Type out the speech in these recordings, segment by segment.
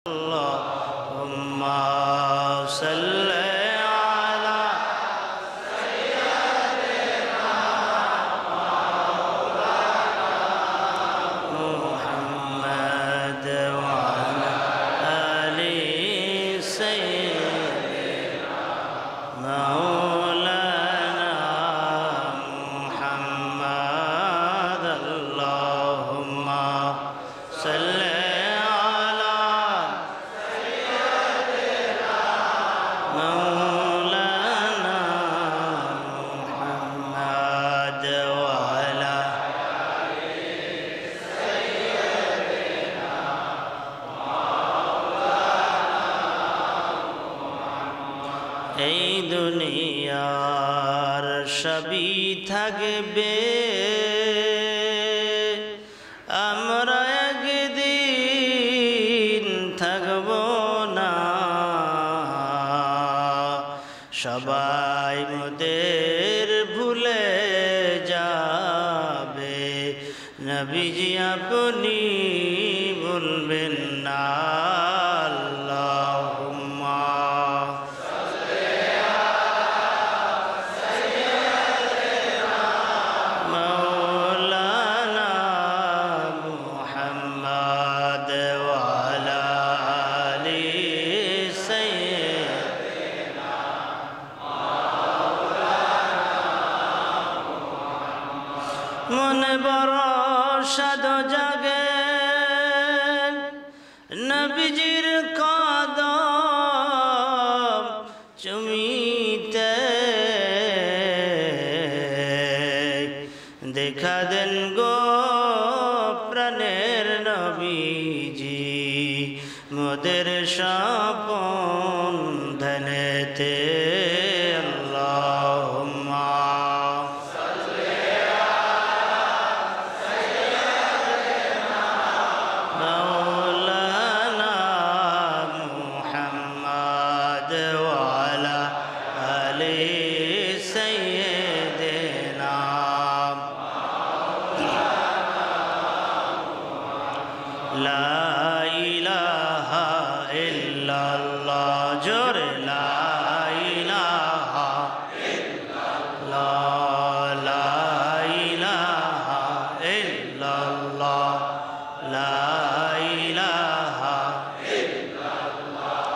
اللهم صل على سيدنا محمد وعلى آل سيدنا مولانا محمد اللهم صل এই দুনিয়ার সবই থাকবে, আমরা একদিন থাকব না। সবাই মোদের ভুলে যাবে, নবীজি আপনি ভুলবেন না। মনে বড় সাদ জাগে নবীজির কদম চুমিতে, দেখা দেন গো প্রাণের নবীজি মোদের স্বপন ধনেতে। লা ইলাহা ইল্লাল্লাহ, জোরে লা ইলাহা ইল্লাল্লাহ, লা ইলাহা ইল্লাল্লাহ, লা ইলাহা ইল্লাল্লাহ,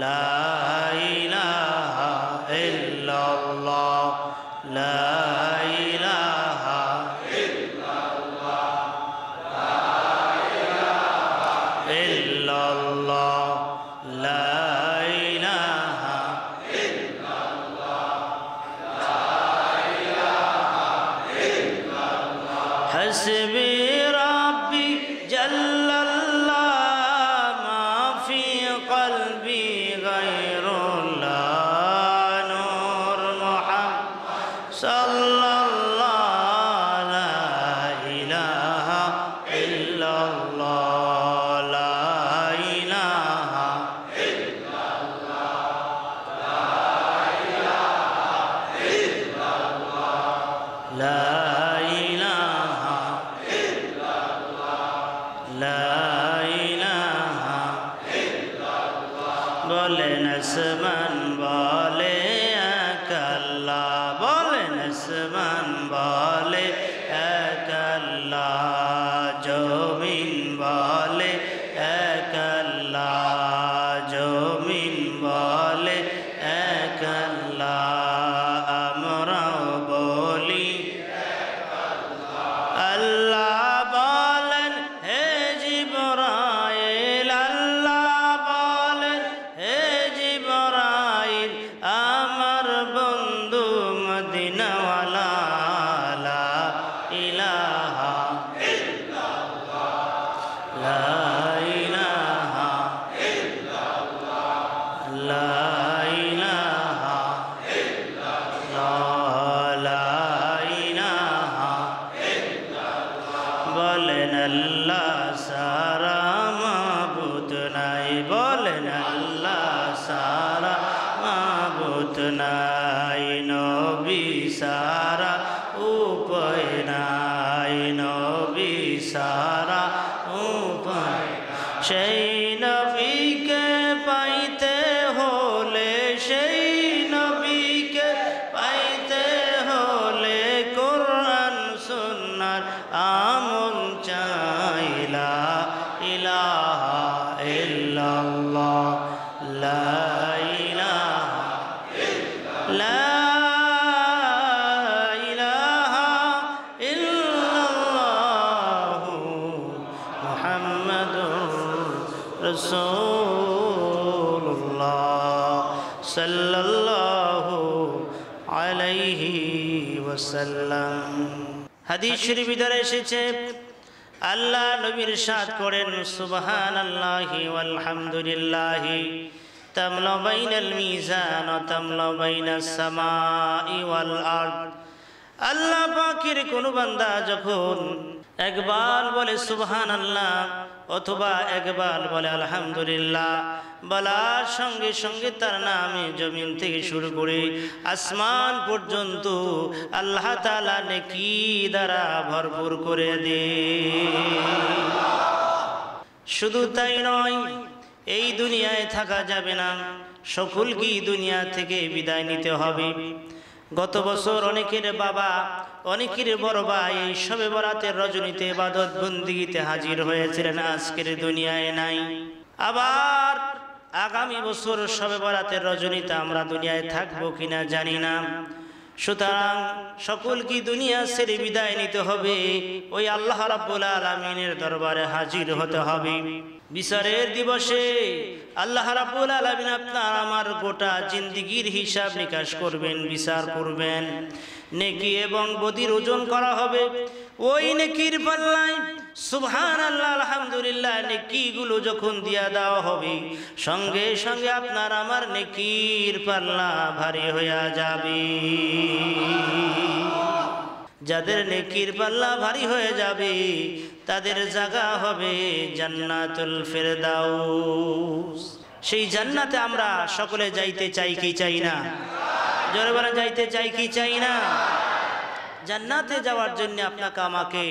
লা ইলাহা ইল্লাল্লাহ, লা ইলাহা ইল্লাল্লাহ, লা حسبي ربي جل الله ما في قلبي غير الله نور محمد صلى الله لا إله إلا الله لا إله إلا الله لا إله إلا الله لا বলেন আসমান বলে এক আল্লাহ, বলেন আসমান বলে এক আল্লাহ, জমিন বলে এক আল্লাহ, জমিন বলে এক আল্লাহ, আমরাও বলি আল্লাহ। বলেন হে জিবরাইল, আল্লাহ বলেন হে জিবরাইল, আমার বন্ধু মদিনাওয়ালা, লা ইলাহা ইল্লাল্লাহ, লা ইলাহা ইল্লাল্লাহ, লা ইলাহা ইল্লাল্লাহ, লা ইলাহা ইল্লাল্লাহ। বলেন আল্লাহ সারা মাবুদ নাই, বলেন আল্লাহ সারা মাবুদ নাই, নবী সারা উপায় নাই, নবী নবী সারা উপায় সেই নবীকে পাইতে হলে সেই নবীকে পাইতে হলে কোরআন সুন্নাহর আমল চাইলা ইলাহা ইল্লাল্লাহ লা ইলাহা লা ইলাহা ইল্লাল্লাহ মুহাম্মাদুর রাসূলুল্লাহ সাল্লাল্লাহু আলাইহি ওয়াসাল্লাম। হাদিস শরীফে দ্বারা এসেছে আল্লাহ নবী ইরশাদ করেন সুবহানাল্লাহি ওয়ালহামদুলিল্লাহি তামলা বাইনাল মিজান ওয়া তামলা বাইনাস সামাই ওয়াল আরদ। আল্লাহ পাকের কোন বান্দা যখন একবার বলে সুবহানাল্লাহ অথবা একবার বলে আলহামদুলিল্লাহ, বলার সঙ্গে সঙ্গে তার নামে জমিন থেকে শুরু করে আসমান পর্যন্ত আল্লাহ তাআলা নেকি দ্বারা ভরপুর করে দেয়। শুধু তাই নয়, এই দুনিয়ায় থাকা যাবে না, সকলকেই দুনিয়া থেকে বিদায় নিতে হবে। গত বছর অনেকের বাবা, অনেকের বড় ভাই এই শবে বরাতের রজনীতে ইবাদত বন্দিগিতে হাজির হয়েছিলেন, আজকের দুনিয়ায় নাই। আবার আগামী বছর শবে বরাতের রজনীতে আমরা দুনিয়ায় থাকবো কিনা জানি না। সুতরাং সকলকে দুনিয়া ছেড়ে বিদায় নিতে হবে, ওই আল্লাহ রাব্বুল আলামিনের দরবারে হাজির হতে হবে। বিচারের দিবসে আল্লাহ রাব্বুল আলামিন আপনার আমার গোটা জিন্দেগীর হিসাব নিকাশ করবেন, বিচার করবেন। নেকি এবং বদির ওজন করা হবে। ওই নেকির পাল্লায় সুবহানাল্লাহ আলহামদুলিল্লাহ নেকিগুলো যখন দিয়া দেওয়া হবে, সঙ্গে সঙ্গে আপনার আমার নেকির পাল্লা ভারী হয়ে যাবে। যাদের নেকির পাল্লা ভারী হয়ে যাবে তাদের জায়গা হবে জান্নাতুল ফেরদাউস। সেই জান্নাতে আমরা সকলে যাইতে চাই কি চাই না? জোরে বলেন, যাইতে চাই কি চাই না? জান্নাতে যাওয়ার জন্য আপনাকে আমাকে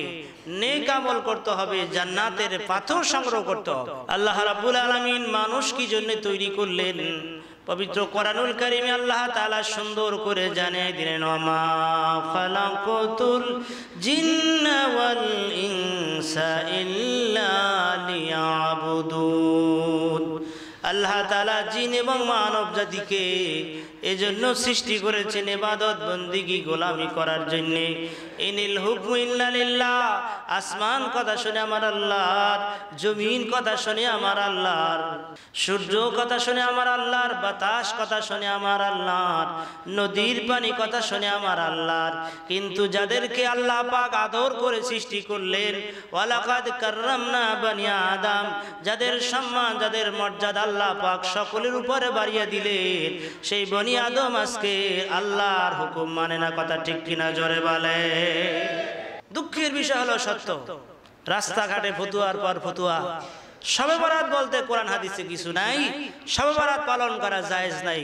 নেক আমল করতে হবে, জান্নাতের পাথর সংগ্রহ করতে হবে। আল্লাহ রাব্বুল আলামিন মানুষ কি জন্য তৈরি করলেন? পবিত্র কোরআনুল কারীমে আল্লাহ তাআলা সুন্দর করে জানিয়ে দিলেন, ওমা খালাকাতুল জিন্না ওয়াল ইনসা ইল্লা লিয়াবুদুন। আল্লাহ তাআলা জিন এবং মানব জাতিকে এজন্য সৃষ্টি করেছেন ইবাদত বন্দেগী গোলামি করার জন্য। ইনিল হুকমু ইল্লা লিল্লাহ। আসমান কথা শুনে আমার আল্লাহর, জমিন কথা শুনে আমার আল্লাহর, সূর্য কথা শুনে আমার আল্লাহর, বাতাস কথা শুনে আমার আল্লাহর, নদীর পানি কথা শুনে আমার আল্লাহর। কিন্তু যাদেরকে আল্লাহ পাক আদর করে সৃষ্টি করলেন, ওয়ালাকাদ কাররামনা বানি আদম, যাদের সম্মান যাদের মর্যাদা আল্লাহ পাক সকলের উপরে বাড়িয়ে দিলেন, সেই বনি আদম আজকে আল্লাহর হুকুম মানে না। কথা ঠিক কিনা? জোরে বলে। দুঃখের বিষয় হলো সত্য, রাস্তাঘাটে ফতুয়ার পর ফতুয়া। শবে বরাত বলতে কোরআন হাদিসে কিছু নাই, শবে বরাত পালন করা জায়েজ নাই।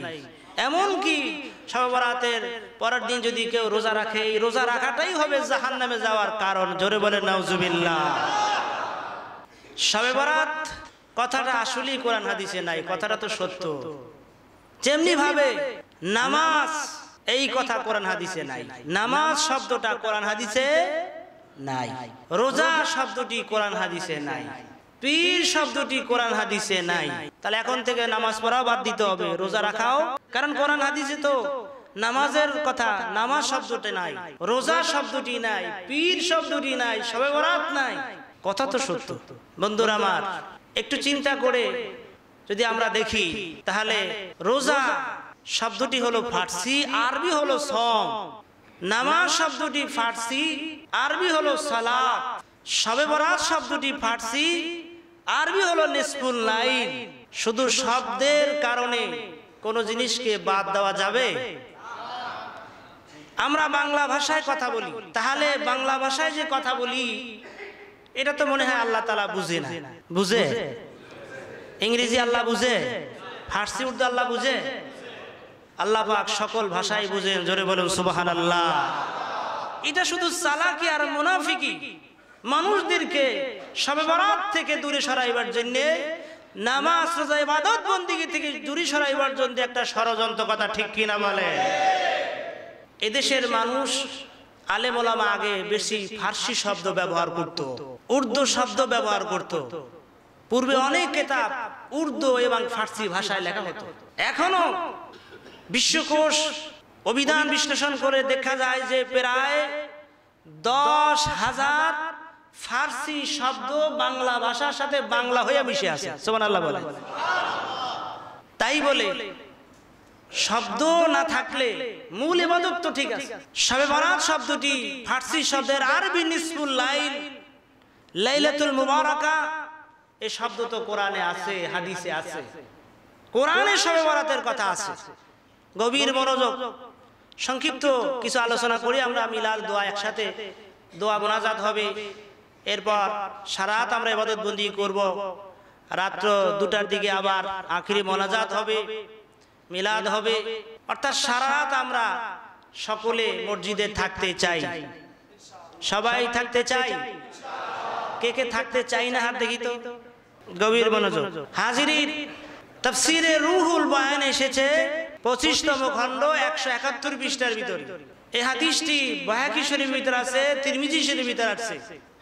এমনকি শবে বরাতের পরের দিন যদি কেউ রোজা রাখে, এই রোজা রাখাটাই হবে জাহান্নামে যাওয়ার কারণ। জোরে বলে নাউজুবিল্লাহ। শবে বরাত কথাটা আসলেই কোরআন হাদিসে নাই, কথাটা তো সত্য। যেমনি ভাবে নামাজ, এই কথা কোরআন হাদিসে নাই, নামাজ শব্দটা কোরআন হাদিসে নাই। রোজা শব্দটি কোরআন হাদিসে নাই, পীর শব্দটি কোরআন হাদিসে নাই। তাহলে এখন থেকে নামাজ পড়াও বাদ দিতে হবে, রোজা রাখাও, কারণ কোরআন হাদিসে তো নামাজের কথা, নামাজ শব্দটি নাই, রোজা শব্দটি নাই, পীর শব্দটি নাই, শবে বরাত নাই। কথা তো সত্য। বন্ধুরা আমার, একটু চিন্তা করে যদি আমরা দেখি, তাহলে রোজা শব্দটি হলো ফার্সি, আরবি হলো সম। নামাজ শব্দটি ফার্সি, আরবি হলো সালাত। শবে বরাত শব্দটি ফার্সি, আরবি হলো নিসফুল লাইল। শুধু শব্দের কারণে কোন জিনিসকে বাদ দেওয়া যাবে? আমরা বাংলা ভাষায় কথা বলি, তাহলে বাংলা ভাষায় যে কথা বলি এটা তো মনে হয় আল্লাহ তাআলা বুঝে না। বুঝে? ইংরেজি আল্লাহ বুঝে? ফার্সি উর্দু আল্লাহ বুঝে? আল্লাহ পাক সকল ভাষাই বুঝেন। জোরে বলুন সুবহানাল্লাহ। এটা শুধু চালাকি আর মুনাফিকি। মানুষদেরকে শবে বরাত থেকে দূরে সরাইবার জন্য, নামাজ রোজা ইবাদত বন্দেগী থেকে দূরে সরাইবার জন্য একটা ষড়যন্ত্র, কথা ঠিক কিনা বলে? এদেশের মানুষ আলেম ওলামা আগে বেশি ফার্সি শব্দ ব্যবহার করত, উর্দু শব্দ ব্যবহার করত। পূর্বে অনেক কিতাব উর্দু এবং ফার্সি ভাষায় লেখা হতো। এখনো বিশ্বকোষ অভিধান বিশ্লেষণ করে দেখা যায় যে প্রায় 10,000 ফার্সি শব্দ বাংলা ভাষার সাথে বাংলা হয়ে মিশে আছে। সুবহানাল্লাহ বলে। তাই বলে শব্দ না থাকলে মূল ইবাদত তো ঠিক আছে। শবে বরাত শব্দটি ফার্সি শব্দের আরবি নিসফুল লাইল, লাইলাতুল মুবারাকা, এই শব্দ তো কোরআনে আছে, হাদিসে আছে। কোরআনে শবে বরাতের কথা আছে। গভীর মনোযোগ, সংক্ষিপ্ত কিছু আলোচনা করি আমরা। মিলাদ দোয়া একসাথে দোয়া মোনাজাত হবে, এরপর সারা রাত আমরা ইবাদত বন্দি করব। রাত্র 2টার দিকে আবার আখিরি মোনাজাত হবে, মিলাদ হবে। অর্থাৎ সারা রাত আমরা সকলে মসজিদে থাকতে চাই। সবাই থাকতে চাই? কে কে থাকতে চাই না হাত দেখি তো। গভীর মনোযোগ। হাজিরিন, তাফসীরে রুহুল বয়ান এসেছে 25তম খণ্ড 171 পৃষ্ঠার ভিতরে। এই হাদিসটি বায়হাকি শরীফের ভিতরে আছে, তিরমিজি শরীফের ভিতরে আছে।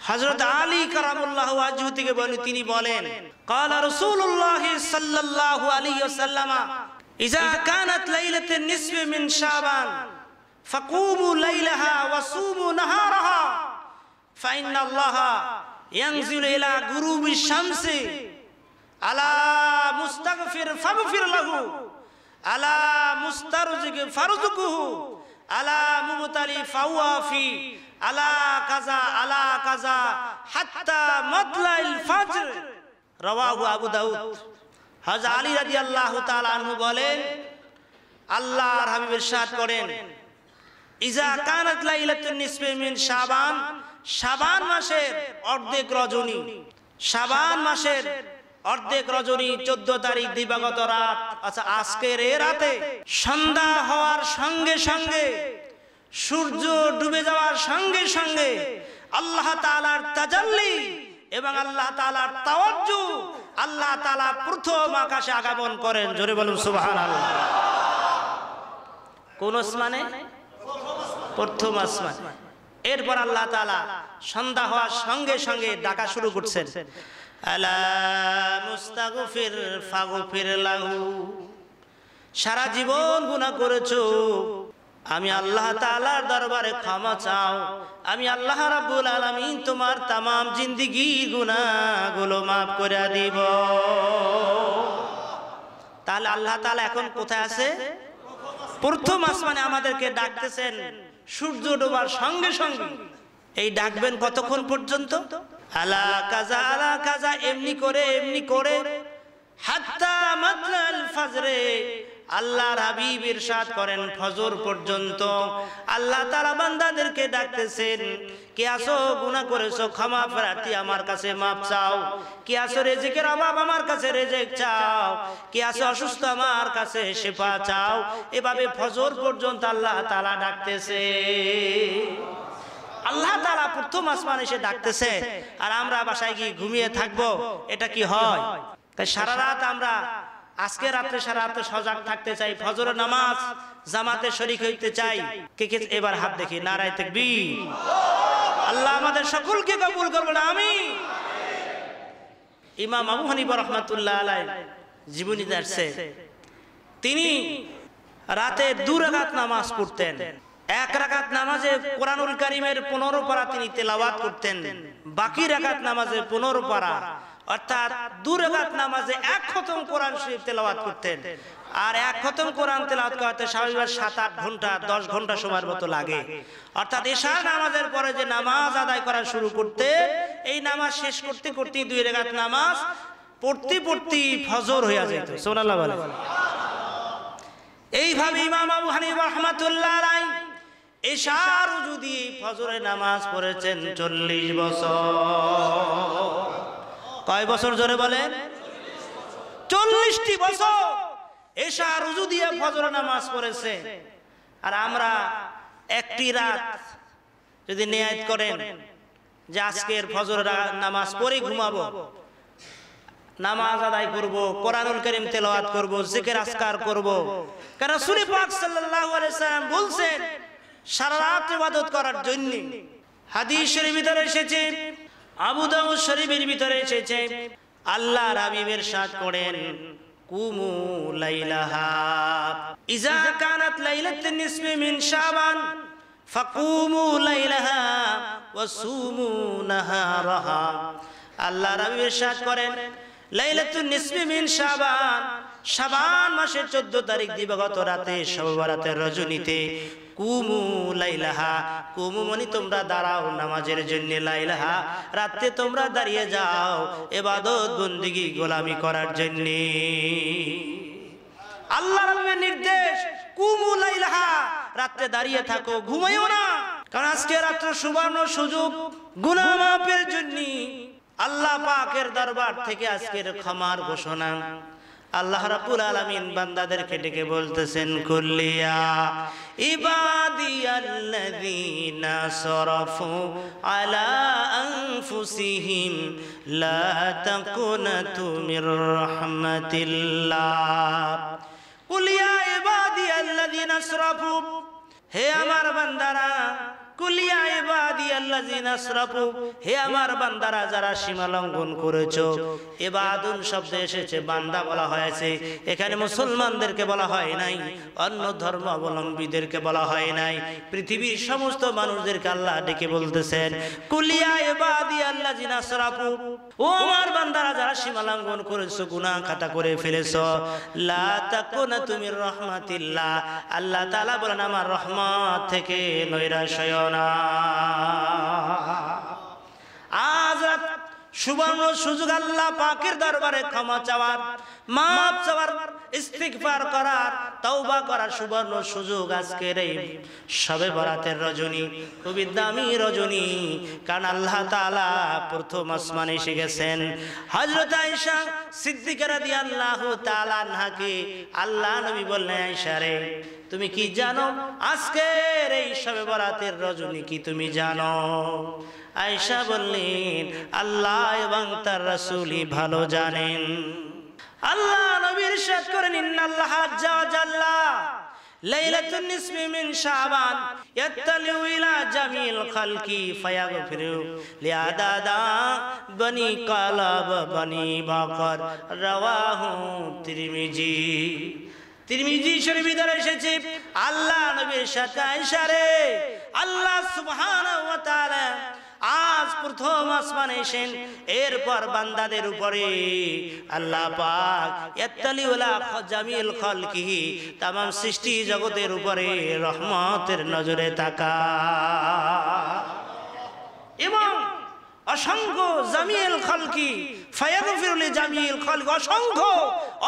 হযরত আলী কারামাল্লাহু ওয়াজহু থেকে বলেন, তিনি বলেন, ক্বালা রাসূলুল্লাহ সাল্লাল্লাহু আলাইহি ওয়াসাল্লাম, ইযা কানাত লাইলাতুন নিসফি মিন শাবান ফাকুমু লাইলাহা ওয়া সুমু নাহারাহা ফাইন্নাল্লাহা ইয়ানজিলু ইলা গুরুবিশ শামসি আলা মুস্তাগফির ফাগফির লাহু আলা মুস্তারজিক ফারজুকুহু আলা মুবতালি ফাওয়াফি আলা কাজা হাত্তা মাতলাইল ফাজর। রাওয়াহু আবু দাউদ। হযরত আলী রাদিয়াল্লাহু তাআলা আনহু বলেন, আল্লাহর হাবিব ইরশাদ করেন, ইজা কানাত লাইলাতুন নিসফি মিন শাবান, শাবান মাসের অর্ধেক রজনী, শাবান মাসের অর্ধেক রজনী 14 তারিখ দিবাগত রাত, আচ্ছা আজকের এই রাতে সন্ধ্যা হওয়ার সঙ্গে সঙ্গে, সূর্য ডুবে যাওয়ার সঙ্গে সঙ্গে আল্লাহ তাআলার তাজাল্লি এবং আল্লাহ তাআলার তাওয়াজ্জু, আল্লাহ তাআলা প্রথম আকাশে আগমন করেন। জোরে বলুন সুবহানাল্লাহ। কোন আসমানে? প্রথম আসমান। এরপর আল্লাহ তাআলা সন্ধ্যা হওয়ার সঙ্গে সঙ্গে ডাকা শুরু করছেন, আলা মুস্তাগফির ফাগফির লাহু। সারা জীবন গুনাহ করেছো, আমি আল্লাহ তাআলার দরবারে ক্ষমা চাও, আমি আল্লাহ রাব্বুল আলামিন তোমার तमाम জিন্দেগির গুনাহগুলো maaf করে দিব। তাহলে আল্লাহ তাআলা এখন কোথায় আছে? প্রথম আসমানে আমাদেরকে ডাকতেছেন সূর্য ডোবার সঙ্গে সঙ্গে। এই ডাকবেন কতক্ষণ পর্যন্ত? আলা কাজা এমনি করে হাত্তা মাতলাল ফাজরে, আল্লাহর হাবিব ইরশাদ করেন ফজর পর্যন্ত আল্লাহ তাআলা বান্দাদেরকে ডাকতেছেন, কে আসো গুনাহ করেছো ক্ষমা প্রার্থী আমার কাছে মাপ চাও, কে আসো রিজিকের অভাব আমার কাছে রিজিক চাও, কে আসো অসুস্থ আমার কাছে শিফা চাও। এভাবে ফজর পর্যন্ত আল্লাহ তাআলা ডাকতেছে। আল্লাহ তাআলা প্রথম আসমানে এসে ডাকতেছে, আর আমরা বাসায় গিয়ে ঘুমিয়ে থাকবো? এটা কি হয়? তাই সারা রাত আমরা আজকে রাতে সারা রাতে সজাগ থাকতে চাই, ফজরের নামাজ জামাতে শরীক হইতে চাই। কে কে এবার হাত দেখি, নারায়ে তাকবীর। আল্লাহ আমাদের সকলকে কবুল করবেন, আমিন। ইমাম আবু হানিফা রাহমাতুল্লাহ আলাইহি জীবনী দর্শে তিনি রাতে 2 রাকাত নামাজ পড়তেন। 1 রাকাত নামাজে কোরআনুল কারীমের 15 পারা তিনি তেলাওয়াত করতেন, বাকি রাকাত নামাজে 15 পারা, অর্থাৎ 2 রাকাত নামাজে 1 খতম কোরআন শরীফ তেলাওয়াত করতেন। আর 1 খতম কোরআন তেলাওয়াত করতে স্বাভাবিক 7-8 ঘন্টা 10 ঘন্টা সময়ের মতো লাগে। অর্থাৎ ইশার নামাজের পরে যে নামাজ আদায় করা শুরু করতে, এই নামাজ শেষ করতে করতে 2 রাকাত নামাজ পড়তে পড়তে ফজর হয়ে যেত। সুবহানাল্লাহ বলে। এইভাবে ইমাম আবু হানিফা রাহমাতুল্লাহ আলাইহি ইশার ওযু দিয়ে ফজরের নামাজ পড়েছেন 40 বছর। কয় বছর? জোরে বলেন। 40টি বছর ইশার ওযু দিয়ে ফজরের নামাজ পড়েছে। আর আমরা একটি রাত যদি নিয়াত করেন যে আজকের ফজর নামাজ পড়ে ঘুমাবো, নামাজ আদায় করব, কোরআনুল কারীম তেলাওয়াত করব, জিকির আজকার করব। কারণ রাসূল পাক সাল্লাল্লাহু আলাইহি সাল্লাম বলছেন সারা রাত ইবাদত করার জন্য। হাদিস শরীফের ভিতরে এসেছে, আবু দাউদ শরীফের ভিতরে এসেছে, আল্লাহর হাবিব ইরশাদ করেন কুমু লাইলাহা ইযা কানাত লাইলাতুন নিসফি মিন শাবান ফাকুমু লাইলাহা ওয়া সুমু নাহারাহা। আল্লাহর হাবিব ইরশাদ করেন লাইলাতুন নিসফি মিন শাবান, শাবান মাসের 14 তারিখ দিবাগত রাতে শবে বরাতের রজনীতে কুমু লাইলাহা, কুমু মানে তোমরা দাঁড়াও নামাজের জন্য, লাইলাহা রাতে তোমরা দাঁড়িয়ে যাও ইবাদত বندگی গোলামি করার জন্য। আল্লাহর রাব্বের নির্দেশ কুমু লাইলাহা, রাতে দাঁড়িয়ে থাকো, ঘুমাইও না। কারণ আজকে রাত্র সুবর্ণ সুযোগ গুনাহ মাফের জন্য। আল্লাহ পাকের দরবার থেকে আজকের ক্ষমার ঘোষণা। আল্লাহ রাব্বুল আলামিন বান্দাদেরকে ডেকে বলতেছেন কুল্লিয়া ইবাদিয়াল্লাযীনা সরাফু আলা আনফুসিহিম লা তাকুনাতু মির রাহমাতিল্লাহ। কুলিয়া ইবাদিয়াল্লাযীনা সরাফু, হে আমার বান্দারা, কুলিয়া ইবাদিয়াল্লাযীনা আসরাফু, হে আমার বান্দারা যারা সীমা লঙ্ঘন করেছো। ইবাদুন শব্দ এসেছে, বান্দা বলা হয়েছে, এখানে মুসলমানদেরকে বলা হয় নাই, অন্য ধর্মাবলম্বীদেরকে বলা হয় নাই, পৃথিবীর সমস্ত মানুষদেরকে আল্লাহ ডেকে বলতেছেন কুলিয়া ইবাদিয়াল্লাযীনা আসরাফু, ও আমার বান্দারা যারা সীমা লঙ্ঘন করেছো, গুনাহ খাতা করে ফেলেছো, লা তাকুনাতু মির রাহমাতিল্লাহ, আল্লাহ তাআলা বলেন আমার রহমত থেকে নৈরাশ হয় না। আজ সুবর্ণ সুযোগ আল্লাহ পাকের দরবারে ক্ষমা চাওয়ার, মাফ চাওয়ার, ইস্তিগফার করার, তওবা করার সুবর্ণ সুযোগ আজকের এই শবে বরাতের রজনী, খুবই দামি রজনী। কারণ আল্লাহ তাআলা প্রথম আসমানে এসে গেছেন। হযরত আয়েশা সিদ্দিকা রাদিয়াল্লাহু তাআলা আনহাকে আল্লাহ নবী বললেন, আয়েশা রে তুমি কি জানো আজকের এই শবে বরাতের রজনী কি তুমি জানো? আয়েশা বললেন আল্লাহ এবং তার রাসূলই ভালো জানেন। আল্লাহ নবী ইরশাদ করেন ইন্নাল্লাহা আজ্জা ওয়া জাল্লা লাইলাতুন নিসফি মিন শাবান ইয়াত্তালিউ ইলা জামিল খালকি ফায়াগফিরু লিআদাদা বনি কালাব বনি বাকর, রাওয়াহু তিরমিজি। তিরমিজি শরীফে দ্বারা এসেছে আল্লাহ নবীর সাথে আয়েশা রে আল্লাহ সুবহানাহু ওয়া তাআলা আজ প্রথম আসমানে এসেন, এরপর বান্দাদের উপরে আল্লাহ পাক ইয়াত্তালিউলা জামিল খালকিহি, तमाम সৃষ্টি জগতের উপরে রহমতের নজরে তাকায় এবং অসংখ্য জামিল খালকি ফায়াগফিরু লি জামিল খালকি, অসংখ্য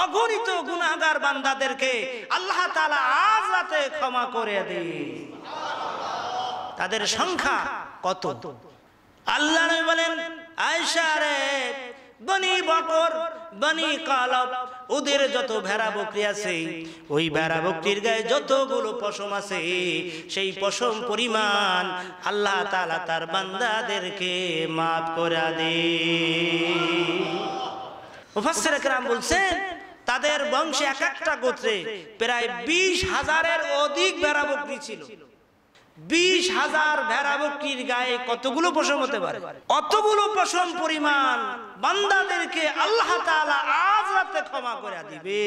অগণিত গুনাহগার বান্দাদেরকে আল্লাহ তাআলা আজ রাতে ক্ষমা করে দেন। তাদের সংখ্যা কত? আল্লাহ নবী বলেন আয়েশা রে বনি বকর বনি কালাব ওদের যত ভেড়া বকরি আছে, ওই ভেড়া বকরির গায়ে যতগুলো পশম আছে, সেই পশম পরিমাণ আল্লাহ তাআলা তার বান্দাদেরকে maaf করে দেন। মুফাসসির کرام বলছেন তাদের বংশে এক একটা গোত্রে প্রায় 20,000-এর অধিক ভেড়া বকরি ছিল। 20,000 ভেড়া বকরির গায়ে কতগুলো পশম হতে পারে? অতগুলো পশম পরিমাণ বান্দাদেরকে আল্লাহ তাআলা আজ রাতে ক্ষমা করে দিবে।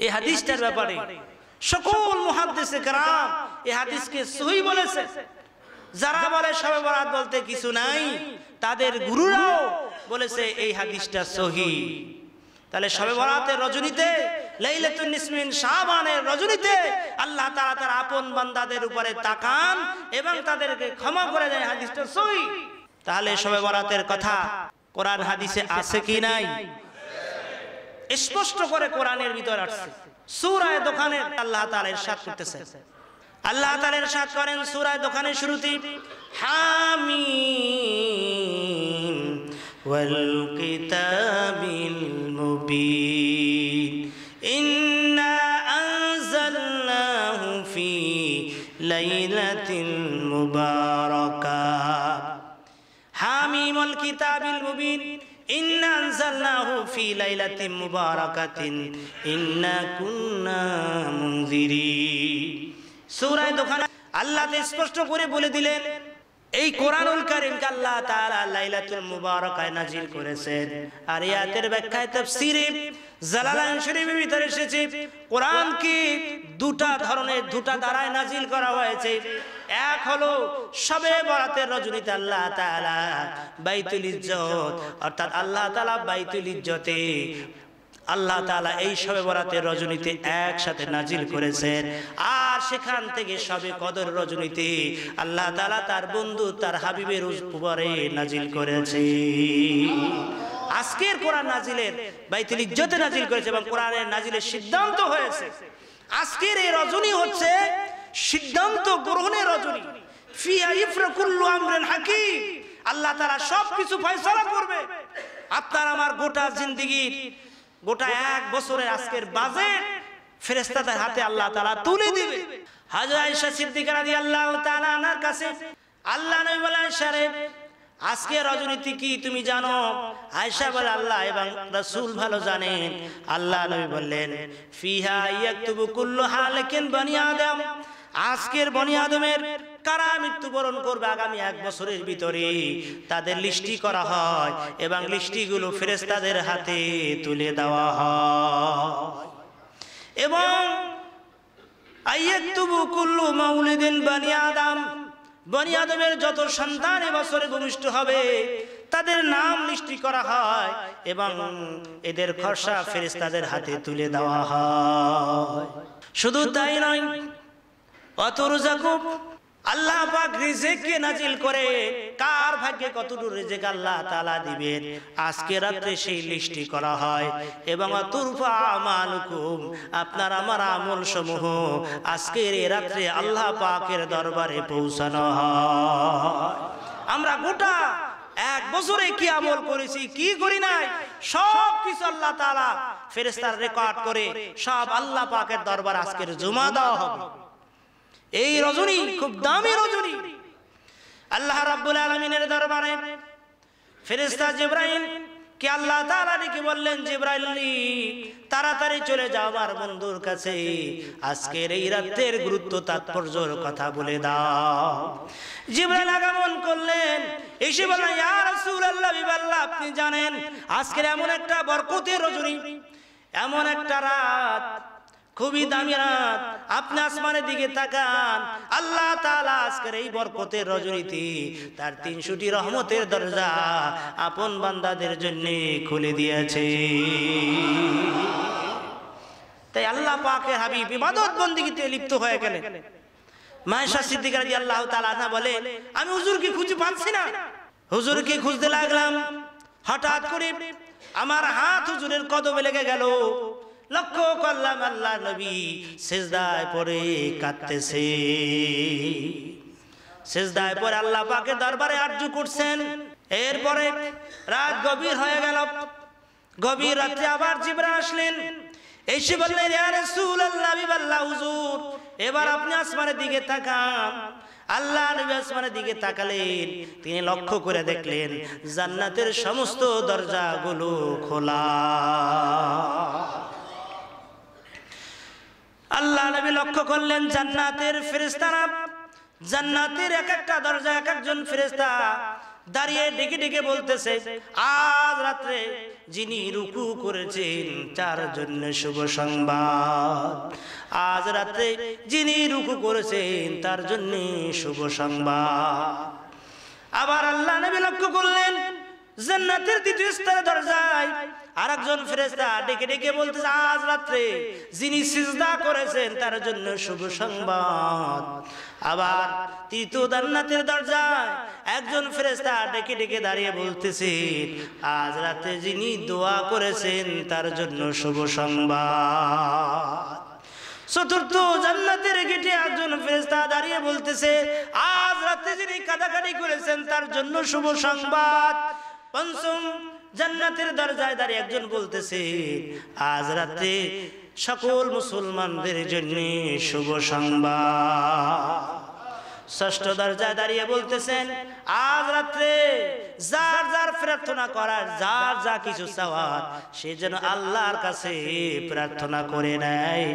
এই হাদিসটার ব্যাপারে সকল মুহাদ্দিসে کرام এই হাদিসকে সহিহ বলেছে। যারা বলে শবে বরাত বলতে কিছু নাই, তাদের গুরুরাও বলেছে এই হাদিসটা সহিহ। তাহলে শবে বরাতের রজনীতে, লাইলাতুন নিসফি মিন শাবানের রজনীতে আল্লাহ তাআলা তার আপন বান্দাদের উপরে তাকান এবং তাদেরকে ক্ষমা করে দেন, হাদিসটা সহিহ। তাহলে শবে বরাতের কথা কোরআন হাদিসে আছে কি নাই? স্পষ্ট করে কোরআনের ভিতর আছে। সূরা দোকানে আল্লাহ তাআলা ইরশাদ করতেছেন, আল্লাহ তাআলা ইরশাদ করেন সূরা দোকানের শুরুতে হামিম ওয়াল কিতাবিল মুবিন ইন্না আনজালনাহু ফি লাইলাতিল মুবারাকা তামিমুল কিতাবিল মুবিন ইন্না আনজালনাহু ফি লাইলাতিন মুবারাকাতিন ইন্না কুন্না মুনজিরিন। সূরা দোকান আল্লাহ স্পষ্ট করে বলে দিলেন এই কোরআনুল কারীমকে আল্লাহ তাআলা লাইলাতুল মুবারাকায় নাজিল করেছেন। আর এই আয়াতের ব্যাখ্যায় তাফসীরে জালালাইন শরীফের ভিতরে এসেছে কোরআনকে দুটা ধারায় নাজিল করা হয়েছে। এক হলো শবে বরাতের রজনীতে আল্লাহ তাআলা বাইতুল ইজ্জত অর্থাৎ আল্লাহ তাআলা বাইতুল ইজ্জতে আল্লাহ তাআলা এই শবে বরাতের রজনীতে একসাথে নাজিল করেছেন। আর সেখান থেকে শবে কদর রজনীতে আল্লাহ তাআলা তার বন্ধু তার হাবিবের উপরে নাজিল করেছে। আজকের কোরআন নাজিলের বাইতুল ইজ্জতে নাজিল করেছে এবং কোরআনের নাজিলের সিদ্ধান্ত হয়েছে। আজকের এই রজনী হচ্ছে সিদ্ধান্ত গ্রহণের রজনী। ফিহা ইফরাকু কুল্লু আমরিন হাকিম। আল্লাহ তাআলা সবকিছু ফয়সালা করবে। আপনার আমার গোটা জিন্দেগীর গোটা এক বছরের আজকের বাজেট ফেরেশতাদের হাতে আল্লাহ তাআলা তুলে দিবে। হযরত আয়েশা সিদ্দিকা রাদিয়াল্লাহু তাআলা আনহার কাছে আল্লাহ নবী বলেন, আয়েশা রে আজকে রজনীতি কি তুমি জানো? আয়েশা বলে আল্লাহ এবং রাসূল ভালো জানেন। আল্লাহ নবী বললেন ফিহা ইয়াকতুবু কুল্লু হালিকিন বনি আদম। আজকের বনি আদমের কারা মৃত্যুবরণ করবে আগামী এক বছরের ভিতরে তাদের লিস্টি করা হয় এবং লিস্টিগুলো ফেরেশতাদের হাতে তুলে দেওয়া হয়। এবং আইয়াকতুবু কুল্লু মাউলিদিন বনি আদম। বনি আদমের যত সন্তান এবছরে ভূমিষ্ঠ হবে তাদের নাম লিস্টি করা হয় এবং এদের খরচা ফেরেশতাদের হাতে তুলে দেওয়া হয়। শুধু তাই নয়, অতরুজাকু আল্লাহ পাক রিজিককে নাজিল করে কার ভাগ্যে কতটুকু রিজিক আল্লাহ তাআলা দিবেন আজকে রাতে সেই লিস্টি করা হয়। এবং তুরফা আমালুকুম আপনার আমার আমল সমূহ আজকের এই রাতে আল্লাহ পাকের দরবারে পৌঁছানো হয়। আমরা গোটা এক বছরে কি আমল করেছি কি করি নাই সব কিছু আল্লাহ তাআলা ফেরেশতার রেকর্ড করে সব আল্লাহ পাকের দরবারে আজকের জমা দেওয়া হবে। এই রজনী খুব দামি রজনী। আল্লাহ রাব্বুল আলামিনের দরবারে ফেরেশতা জিবরাইল কে আল্লাহ তাআলা ডেকে বললেন, জিবরাইল তাড়াতাড়ি চলে যাও আমার বন্ধুর কাছে, আজকের এই রাতের গুরুত্ব তাৎপর্যের কথা বলে দাও। জিবরাইল আগমন করলেন, এসে বললেন ইয়া রাসূলুল্লাহ বিবাল্লাহ আপনি জানেন আজকের এমন একটা বরকতের রজনী, এমন একটা রাত খুবই দামি রাত। আপনি আসমানের দিকে তাকান, আল্লাহ তাআলা আজকের এই বরকতের রজনীতে তার 300টি রহমতের দরজা আপন বান্দাদের জন্য খুলে দিয়েছে। তাই আল্লাহ পাকের হাবিব ইবাদত বন্দেগীতে লিপ্ত হয়ে গেলেন। মা আয়েশা সিদ্দিকা রাদিয়াল্লাহু তাআলা আনহা বলে আমি হুজুরকে খুঁজে পাচ্ছি না, হুজুরকে খুঁজতে লাগলাম, হঠাৎ করে আমার হাত হুজুরের কদমে লেগে গেল। লক্ষ্য করলাম আল্লাহ নবী সিজদায় পড়ে কাঁদতেছে, সিজদায় পড়ে আল্লাহ পাকের দরবারে আরজু করছেন। এরপরে রাত গভীর হয়ে গেল। গভীর রাতে আবার জিবরাইল আসলেন, এসে বললেন ইয়া রাসূলুল্লাহ বিবাল্লাহ হুজুর এবার আপনি আসমানের দিকে তাকান। আল্লাহ নবী আসমানের দিকে তাকালেন, তিনি লক্ষ্য করে দেখলেন জান্নাতের সমস্ত দরজাগুলো খোলা। আল্লাহ নবী লক্ষ্য করলেন জান্নাতের ফেরেশতারা জান্নাতের এক একটা দরজা এক একজন ফেরেশতা দাঁড়িয়ে ডেকে ডেকে বলতেছে আজ রাতে যিনি রুকু করেছেন তার জন্য শুভ সংবাদ, আজ রাতে যিনি রুকু করেছেন তার জন্য শুভ সংবাদ। আবার আল্লাহ নবী লক্ষ্য করলেন জান্নাতের দ্বিতীয় স্তরের দরজায় আরেকজন ফেরেশতা ডেকে ডেকে বলতেছে আজ রাতে যিনি সিজদা করেছেন তার জন্য শুভ সংবাদ। আবার তৃতীয় জান্নাতের দরজায় একজন ফেরেশতা ডেকে ডেকে দাঁড়িয়ে বলতেছে আজ রাতে যিনি দোয়া করেছেন তার জন্য শুভ সংবাদ। চতুর্থ জান্নাতের গেটে একজন ফেরেশতা দাঁড়িয়ে বলতেছে আজ রাতে যিনি কাঁদাকাটি করেছেন তার জন্য শুভ সংবাদ। পঞ্চম জান্নাতের দরজায় দাঁড়িয়ে একজন বলতেছে আজ রাতে সকল মুসলমানদের জন্য শুভ সংবাদ। ষষ্ঠ দরজায় দাঁড়িয়ে বলতেছেন, আজ রাত্রে যার যার প্রার্থনা করার, যার যা কিছু চাওয়ার, সে যেন আল্লাহর কাছে প্রার্থনা করে নেয়।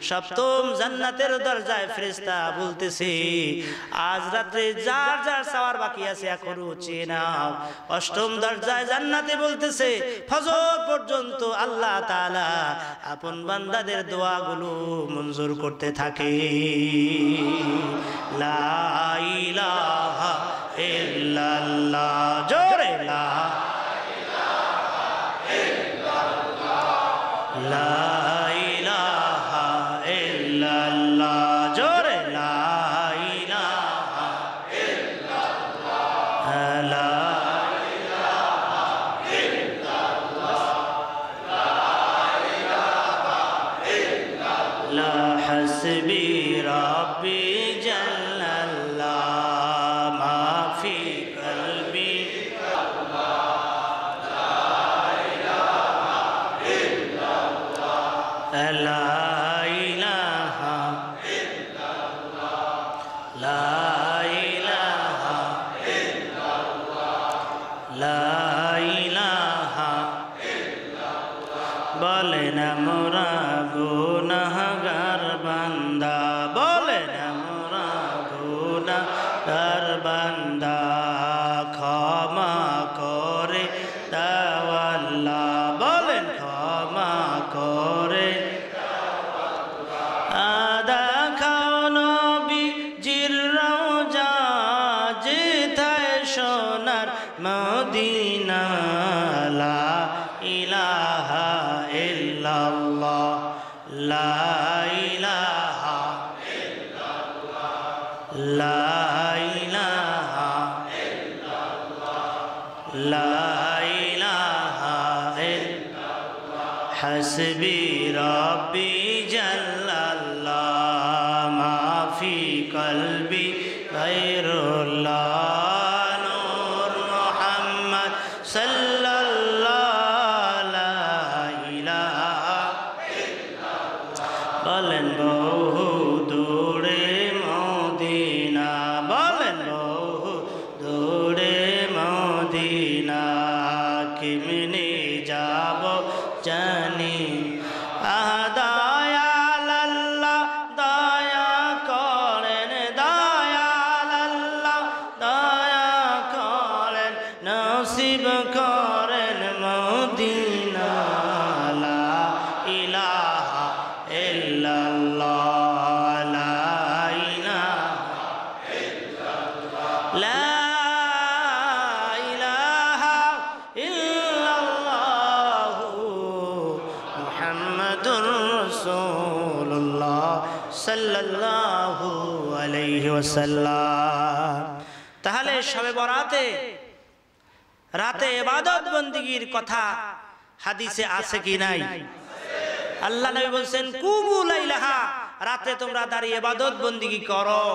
সপ্তম জান্নাতের দরজায় ফেরেশতা বলতেছে, আজ রাত্রে যার যার চাওয়ার বাকি আছে এখনো চেয়ে নাও। অষ্টম দরজায় জান্নাতে বলতেছে, ফজর পর্যন্ত আল্লাহ তাআলা আপন বান্দাদের দোয়াগুলো মঞ্জুর করতে থাকে। লা ইলাহা ইল্লাল্লাহ, জোরে লা ইলাহা ইল্লাল্লাহ, লা ইলাহা ইল্লাল্লাহ, জোরে লা ইলাহা ইল্লাল্লাহ, লা ইলাহা ইল্লাল্লাহ, লা ইলাহা ইল্লাল্লাহ, হাসবি রাব্বি জাল্লাল্লাহ মা ফি কলবি, লা ইলাহা ইল্লাল্লাহ, লা ইলাহা ইল্লাল্লাহ, লা ইলাহা ইল্লাল্লাহ, লা ইলাহা ইল্লাল্লাহ। বলেন আমরা গুনাহগার বান্দা, বলেন আমরা গুনাহগার বান্দা, ক্ষমা করে দাও আল্লাহ, বলেন ক্ষমা করে আদা খাও নবীজির রওজা, যেথায় সোনার মদিনা, লা ইলাহা ইল্লাল্লাহ, লা ইলাহা ইল্লাল্লাহ, লা ইলাহা ইল্লাল্লাহ, লা ইলাহা ইল্লাল্লাহ, হাসবি রাব্বি জাল্লাল্লাহ মা ফি কলবি গায়রুল্লাহ, নূর মুহাম্মদ সাল্লাল্লাহু লা ইলাহা ইল্লাল্লাহ। বলেন বহু দূরে মদিনা, বলেন বহু দূরে মদিনা, কেমনে যাব জানি, দয়াল আল্লাহ দয়া করেন, দয়াল আল্লাহ দয়া করেন, নসিব করেন মদিনা, লা ইলাহা ইল্লাল্লাহ, লা ইলাহা ইল্লাল্লাহ, লা ইলাহা ইল্লাল্লাহ, মুহাম্মাদুর রাসূলুল্লাহ সাল্লাল্লাহু আলাইহি ওয়াসাল্লাম। তাহলে শবে বরাতে রাতে ইবাদত বন্দেগীর কথা হাদিসে আছে কি নাই? আল্লাহ নবী বলেন, কুমু লাইলাহা, রাতে তোমরা দাঁড়িয়ে ইবাদত বন্দেগী করো,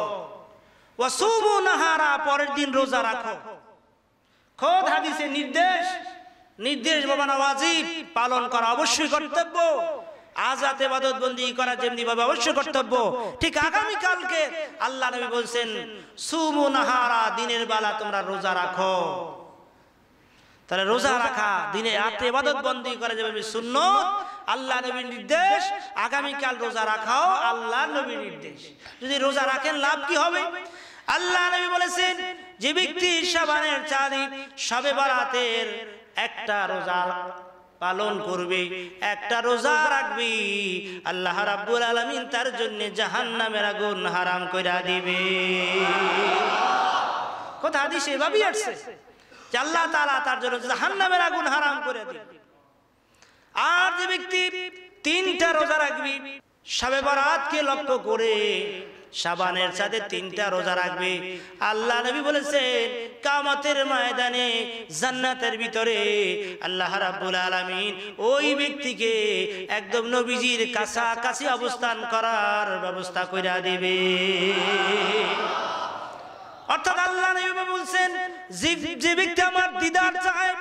ওয়া সুমু নাহারা, পরের দিন রোজা রাখো। খোদ হাদিসে নির্দেশ বাবা ওয়াজিব, পালন করা অবশ্যই কর্তব্য। আজ রাতে ইবাদত বন্দেগী করা যেমনি ভাবে অবশ্যই কর্তব্য, ঠিক আগামী কালকে আল্লাহ নবী বলেন, সুমু নাহারা, দিনের বেলা তোমরা রোজা রাখো। তাহলে রোজা রাখা, দিনে রাতে ইবাদত বন্দেগী করা যেভাবে সুন্নত, আল্লাহ নবীর নির্দেশ, আগামীকাল রোজা রাখাও আল্লাহ নবীর নির্দেশ। যদি রোজা রাখেন লাভ কি হবে? আল্লাহ নবী বলেছেন, যে ব্যক্তি শাবানের 4 দিন শবে বরাতের একটা রোজা পালন করবে, একটা রোজা রাখবে, আল্লাহ রাব্বুল আলামিন তার জন্য জাহান্নামের আগুন হারাম কইরা দিবে। কথা হাদিসে এভাবেই আসছে যে আল্লাহ তাআলা তার জন্য জাহান্নামের আগুন হারাম করে দিবে। আর যে ব্যক্তি 3টা রোজা রাখবে, শবে বরাতকে লক্ষ্য করে শাবানের সাথে 3টা রোজা রাখবে, আল্লাহ নবী বলেছেন, কিয়ামতের ময়দানে জান্নাতের ভিতরে আল্লাহ রাব্বুল আলামিন ওই ব্যক্তিকে একদম নবীজির কাছাকাছি অবস্থান করার ব্যবস্থা কইরা দিবে। অর্থাৎ আল্লাহ নবী বলেছেন, যে ব্যক্তি আমার দিদার চায়,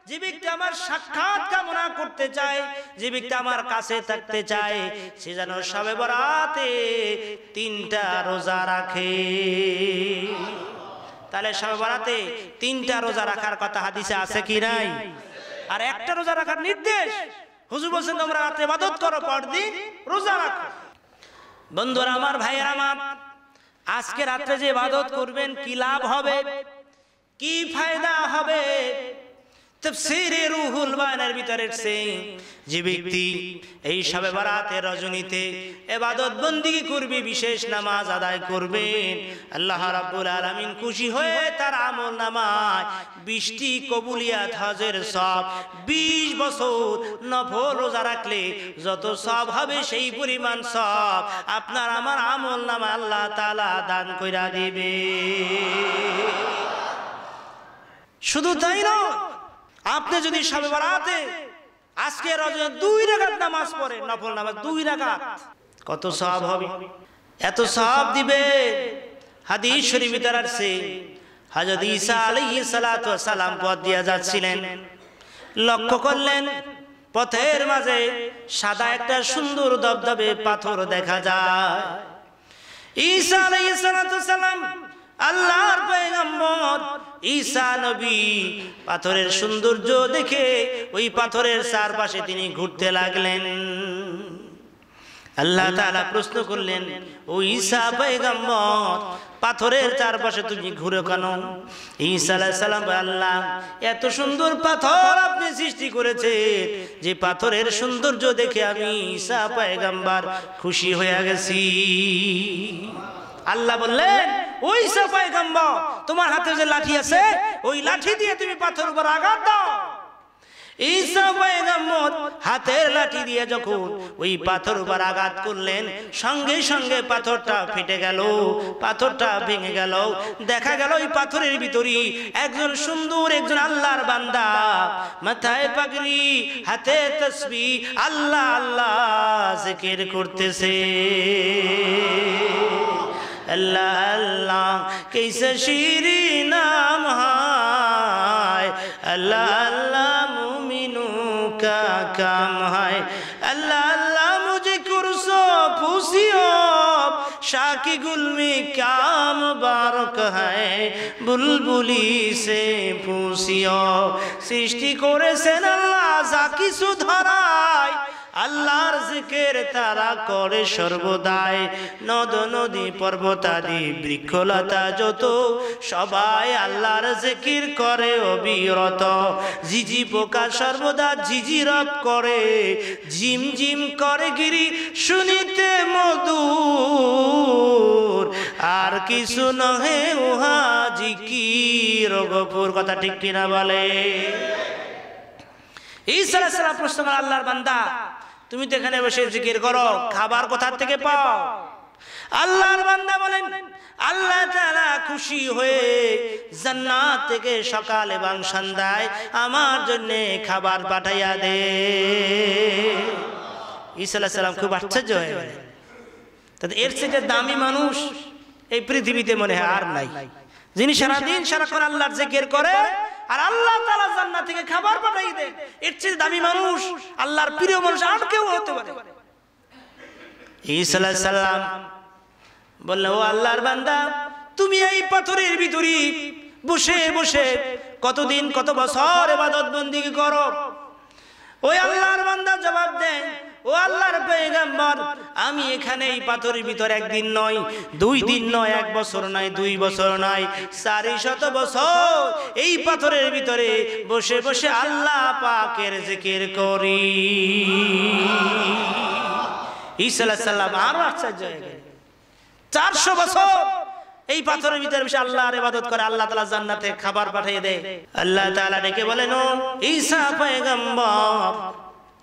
যে ব্যক্তি আমার সাক্ষাৎ কামনা করতে চায়, যে ব্যক্তি আমার কাছে থাকতে চায়, সে যেন শবে বরাতে 3টা রোজা রাখে। তাহলে শবে বরাতে 3টা রোজা রাখার কথা হাদিসে আছে কি নাই? আর একটা রোজা রাখার নির্দেশ হুজুর বলেন তোমরা রাতে ইবাদত করো, পরদিন রোজা রাখো। বন্ধুরা আমার, ভাইয়েরা আমার, আজকে রাতে যে ইবাদত করবেন কি লাভ হবে, কি ফায়দা হবে? তাফসীরে রুহুল বায়ানের ভিতরে এসেছে যে ব্যক্তি এই শবে বরাতের রজনীতে ইবাদত বندگی করবে, বিশেষ নামাজ আদায় করবেন, আল্লাহ রাব্বুল আলামিন খুশি হয়ে তার আমলনামায় 20টি কবুলিয়াত হজের সওয়াব, 20 বছর নফল রোজা রাখলে যত সওয়াব হবে সেই পরিমাণ সওয়াব আপনার আমার আমলনামায় আল্লাহ তাআলা দান কইরা দিবে। শুধু তাই নয়, আপনি যদি শবে বরাতে আজকে রজনীতে 2 রাকাত নামাজ পড়েন, নফল নামাজ 2 রাকাত, কত সওয়াব হবে? এত সওয়াব দিবে। হাদিস শরীফে ভিতর আছে হযরত ঈসা আলাইহিস সালাতু ওয়াস সালাম পথ দিয়ে যাচ্ছিলেন, লক্ষ্য করলেন পথের মাঝে সাদা একটা সুন্দর দবদবে পাথর দেখা যায়। ঈসা আলাইহিস সালাতু ওয়াস সালাম আল্লাহর পয়গম্বর ঈসা নবী পাথরের সৌন্দর্য দেখে ওই পাথরের চারপাশে তিনি ঘুরতে লাগলেন। আল্লাহ তাআলা প্রশ্ন করলেন, ও ঈসা পয়গম্বর, পাথরের চারপাশে তুমি ঘুরে কেন? ঈসা আলাইহিস সালাম বলেন, আল্লাহ এত সুন্দর পাথর আপনি সৃষ্টি করেছেন যে পাথরের সৌন্দর্য দেখে আমি ঈসা পয়গম্বর খুশি হয়ে গেছি। আল্লাহ বললেন, ওই ঈসা পয়গম্বর, তোমার হাতে যে লাঠি আছে ওই লাঠি দিয়ে তুমি পাথরের উপর আঘাত দাও। ঈসা পয়গম্বর হাতের লাঠি দিয়ে যখন ওই পাথরের উপর আঘাত করলেন, সঙ্গে সঙ্গে পাথরটা ফেটে গেল, পাথরটা ভেঙে গেল। দেখা গেল ওই পাথরের ভিতরে একজন সুন্দর, একজন আল্লাহর বান্দা, মাথায় পাগড়ি, হাতে তাসবিহ, আল্লাহ আল্লাহ জিকির করতেছে। अल्लाह अल्लाह कैसे शीरी नाम है, अल्लाह अल्लाह मुमिनों का काम है, अल्लाह अल्लाह मुझे कुर्सो पूछियो शाकी गुल में क्या मुबारक है, बुलबुली से पूछियो सृष्टि করেছেন আল্লাহ যা কিছু ধরায়, আল্লাহর জিকির তারা করে সর্বদাই। নদ নদী পর্বতাদি বৃক্ষলতা যত সবাই আল্লাহর জিকির করে অবিরত। ঝিঝি পোকা সর্বদা ঝিঝিরপ করে, ঝিমঝিম করে গিরি শুনিতে মধুর, আর কিছু নহে উহা জিকির গফুর। কথা ঠিক কিনা বলে? ঈসা আলাইহিস সালাম প্রশ্ন করেন, আল্লাহর বান্দা তুমি তো এখানে বসে জিকির করো, খাবার কোথা থেকে পাও? আল্লাহর বান্দা বলেন, আল্লাহ তাআলা খুশি হয়ে জান্নাত থেকে সকাল এবং সন্ধ্যায় আমার জন্য খাবার পাঠাইয়া দে। ঈসা আলাইহিস সালাম খুব আশ্চর্য হয়ে গেলেন। তাতে এর চেয়ে দামি মানুষ এই পৃথিবীতে মনে হয় আর নাই, যিনি সারাদিন সারাক্ষণ আল্লাহর জিকির করে আর আল্লাহ তাআলা জান্নাত থেকে খাবার পাঠিয়ে দেন। এর চেয়ে দামি মানুষ, আল্লাহর প্রিয় মানুষ আর কেউ হতে পারে? ঈসা আলাইহিস সালাম বললেন, ও আল্লাহর বান্দা, তুমি এই পাথরের ভিতরে বসে বসে কতদিন কত বছর ইবাদত বندگی করো? ওই আল্লাহর বান্দা জবাব দেন, ও আল্লাহর পয়গম্বর, আমি এখানে এই পাথরের ভিতর একদিন নয়, 2 দিন নয়, 1 বছর নয়, 2 বছর নয়, 400 বছর এই পাথরের ভিতরে বসে বসে আল্লাহ পাকের জিকির করি। ঈসা আলাইহিস সালাম আরো আশ্চর্য হয়ে গেলেন। 400 বছর এই পাথরের ভিতরে বসে আল্লাহর ইবাদত করে, আল্লাহ তাআলা জান্নাতে খাবার পাঠিয়ে দেয়। আল্লাহ তাআলা ডেকে বলেন, ও ঈসা পয়গম্বর,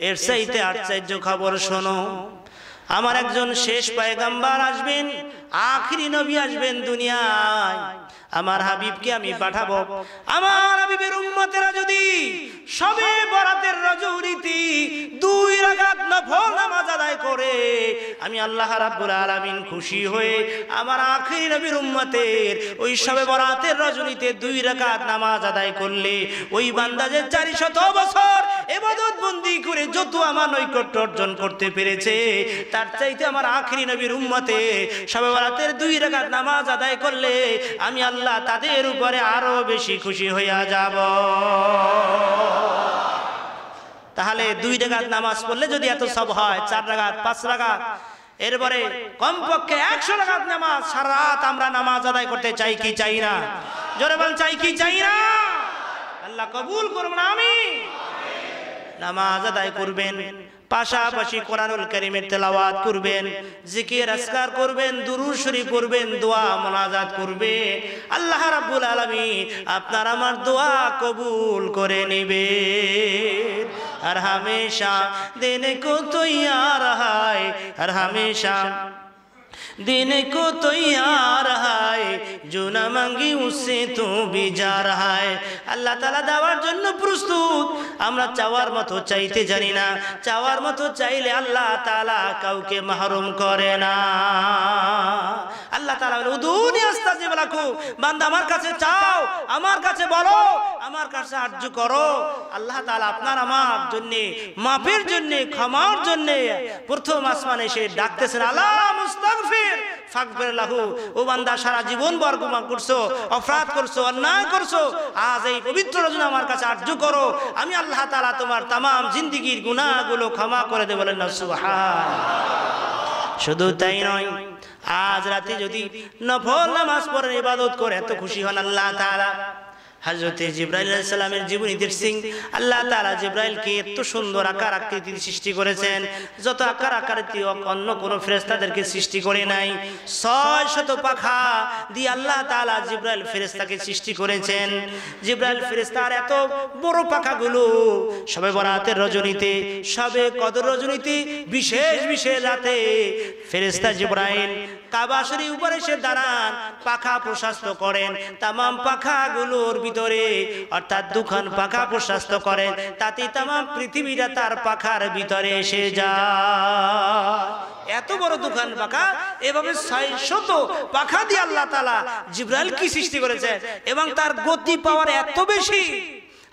এর চাইতে আশ্চর্য খবর শোনো, আমার একজন শেষ পয়গম্বর আসবেন, আখিরি নবী আসবেন দুনিয়ায়। আমার হাবিবকে আমি পাঠাবো। আমার হাবিবের উম্মতেরা যদি সবে বরাতের রজনীতে 2 রাকাত নফল নামাজ আদায় করে, আমি আল্লাহ রাব্বুল আলামিন খুশি হয়ে আমার আখিরি নবীর উম্মতের ওই সবে বরাতের রজনীতে 2 রাকাত নামাজ আদায় করলে ওই বান্দা যে 400 বছর ইবাদত বন্দি করে যত আমার নৈকট্য অর্জন করতে পেরেছে, তার চাইতে আমার আখিরি নবীর উম্মতে সবে বরাতের 2 রাকাত নামাজ আদায় করলে আমি আল্লাহ তাদের উপরে আরো বেশি খুশি হইয়া যাব। তাহলে 2 রাকাত নামাজ পড়লে যদি এত সব হয়, 4 রাকাত 5 রাকাত, এরপরে কমপক্ষে 100 রাকাত নামাজ সারা রাত আমরা নামাজ আদায় করতে চাই কি চাই না? জোরে বল, চাই কি চাই না? আল্লাহ কবুল করুন, আমিন। নামাজ আদায় করবেন, পাশাপাশি কোরআনুল কারীমের তেলাওয়াত করবেন, জিকির আজকার করবেন, দুরূদ শরীফ পড়বেন, দোয়া মুনাজাত করবেন। আল্লাহ রাব্বুল আলামিন আপনার আমার দোয়া কবুল করে নেবে। আর हमेशा देने को तैयार है, हर हमेशा देने को तैयार है, जो ना मांगी उससे तो भी जा रहा है। আল্লাহ তাআলা দেওয়ার জন্য প্রস্তুত। আমরা চাওয়ার মতো চাইতে জানি না, চাওয়ার মতো চাইলে আল্লাহ তাআলা কাউকে মাহরুম করে না। আল্লাহ তাআলা বলে উদুনি আস্তাজিব লাকুম, বান্দা আমার কাছে চাও, আমার কাছে বলো, আমার কাছে আরজ করো। আল্লাহ তাআলা আপনার আমার জন্য মাফের জন্য, ক্ষমার জন্য প্রথম আসমানে এসে ডাকতেছেন, আল্লাহ মুস্তাগফির ফাগফির লাহু। ও বান্দা, সারা জীবন বরগুনাহ করছো, অপরাধ করছো, অন্যায় করছো, আজ এই পবিত্র রজনী আমার কাছে আরজ করো, আমি আল্লাহ তাআলা তোমার तमाम জিন্দেগীর গুনাহগুলো ক্ষমা করে দেব। বলেন না সুবহানাল্লাহ। শুধু তাই নয়, আজ রাতে যদি নফল নামাজ পড়ে ইবাদত করে এত খুশি হন আল্লাহ তাআলা। হযরত জিবরাইল আলাইহিস সালামের জীবনী দেখছেন, আল্লাহ তাআলা জিবরাইলকে এত সুন্দর আকার আকৃতির সৃষ্টি করেছেন, যত আকার আকৃতি অন্য কোন ফেরেশতাদেরকে সৃষ্টি করে নাই। 600 পাখা দিয়ে আল্লাহ তাআলা জিবরাইল ফেরেশতাকে সৃষ্টি করেছেন। জিবরাইল ফেরেশতার এত বড় পাখাগুলো সবে বরাতের রজনীতে, সবে কদর রজনীতে, বিশেষ বিশেষ রাতে ফেরেশতা জিবরাইল কাবা শরীফের উপরে এসে দাঁড়ান, পাখা প্রশস্ত করেন, तमाम পাখাগুলোর ভিতরে অর্থাৎ দুখান পাখা প্রশস্ত করেন, তাতে तमाम পৃথিবীটা তার পাখার ভিতরে এসে যায়। এত বড় দুখান পাখা, এভাবে 600 পাখা দিয়ে আল্লাহ তাআলা জিবরাইল কি সৃষ্টি করেছেন, এবং তার গতি পাওয়ার এত বেশি।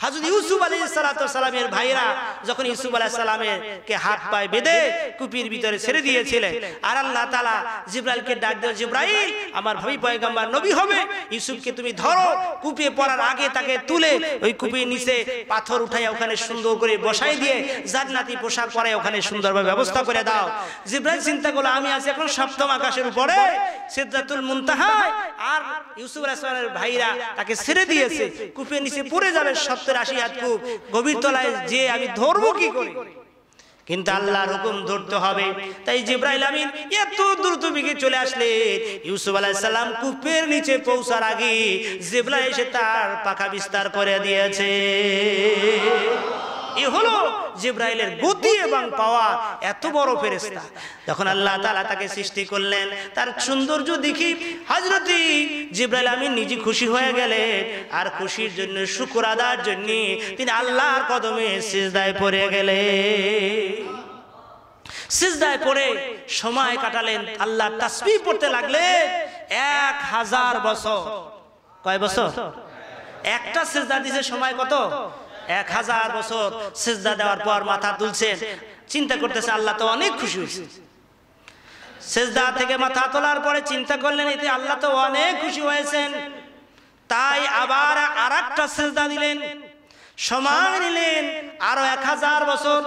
হযরত ইউসুফ আলাইহিস সালামের ভাইরা যখন ইউসুফ আলাইহিস সালামের কে হাত পায়ে বেঁধে কূপের ভিতরে ছেড়ে দিয়েছিলেন, আর আল্লাহ তাআলা জিবরাইলকে ডাক দিলেন, জিবরাইল আমার ভাই পয়গম্বর নবী হবে, ইউসুফকে তুমি ধরো, কূপে পড়ার আগে তাকে তুলে ওই কূপের নিচে পাথর উঠায় ওখানে সুন্দর করে বসাই দিয়ে জান্নাতি পোশাক পরায় ওখানে সুন্দরভাবে ব্যবস্থা করে দাও। জিবরাইল চিন্তা করলো, আমি আছি এখন 7ম আকাশের উপরে সিদরাতুল মুনতাহায়, আর ইউসুফ আলাইহিস সালামের ভাইরা তাকে ছেড়ে দিয়েছে, কূপের নিচে পড়ে যাবে 70-80 হাত কূপ গভীর তলায়, যে আমি ধরবো কি করে? কিন্তু আল্লাহর হুকুম ধরতে হবে। তাই জিবরাইল আমিন এত দ্রুত বেগে চলে আসলেন। ইউসুফ আলাইহিস সালাম কূপের নিচে পৌঁছার আগে জিবরাইল এসে তার পাখা বিস্তার করে দিয়েছে। এই হলো জিবরাইলের গতি এবং পাওয়ার। এত বড় ফেরেশতা যখন আল্লাহ তাআলা তাকে সৃষ্টি করলেন, তার সৌন্দর্য দেখি হযরত জিবরাইল আমিন নিজে খুশি হয়ে গেলেন, আর খুশির জন্য শুকর আদার জন্য তিনি আল্লাহর কদমে সিজদায় পড়ে গেলেন। সিজদায় পড়ে সময় কাটালেন, আল্লাহর তাসবিহ পড়তে লাগলেন 1000 বছর। কয় বছর? একটা সিজদা দিতে সময় কত? 1000 বছর। সিজদা দেওয়ার পর মাথা তুলছেন, চিন্তা করতেছে আল্লাহ তো অনেক খুশি হয়েছে। সিজদা থেকে মাথা তোলার পরে চিন্তা করলেন, এতে আল্লাহ তো অনেক খুশি হয়েছেন, তাই আবার আরেকটা সিজদা দিলেন, সময় নিলেন আরো 1000 বছর।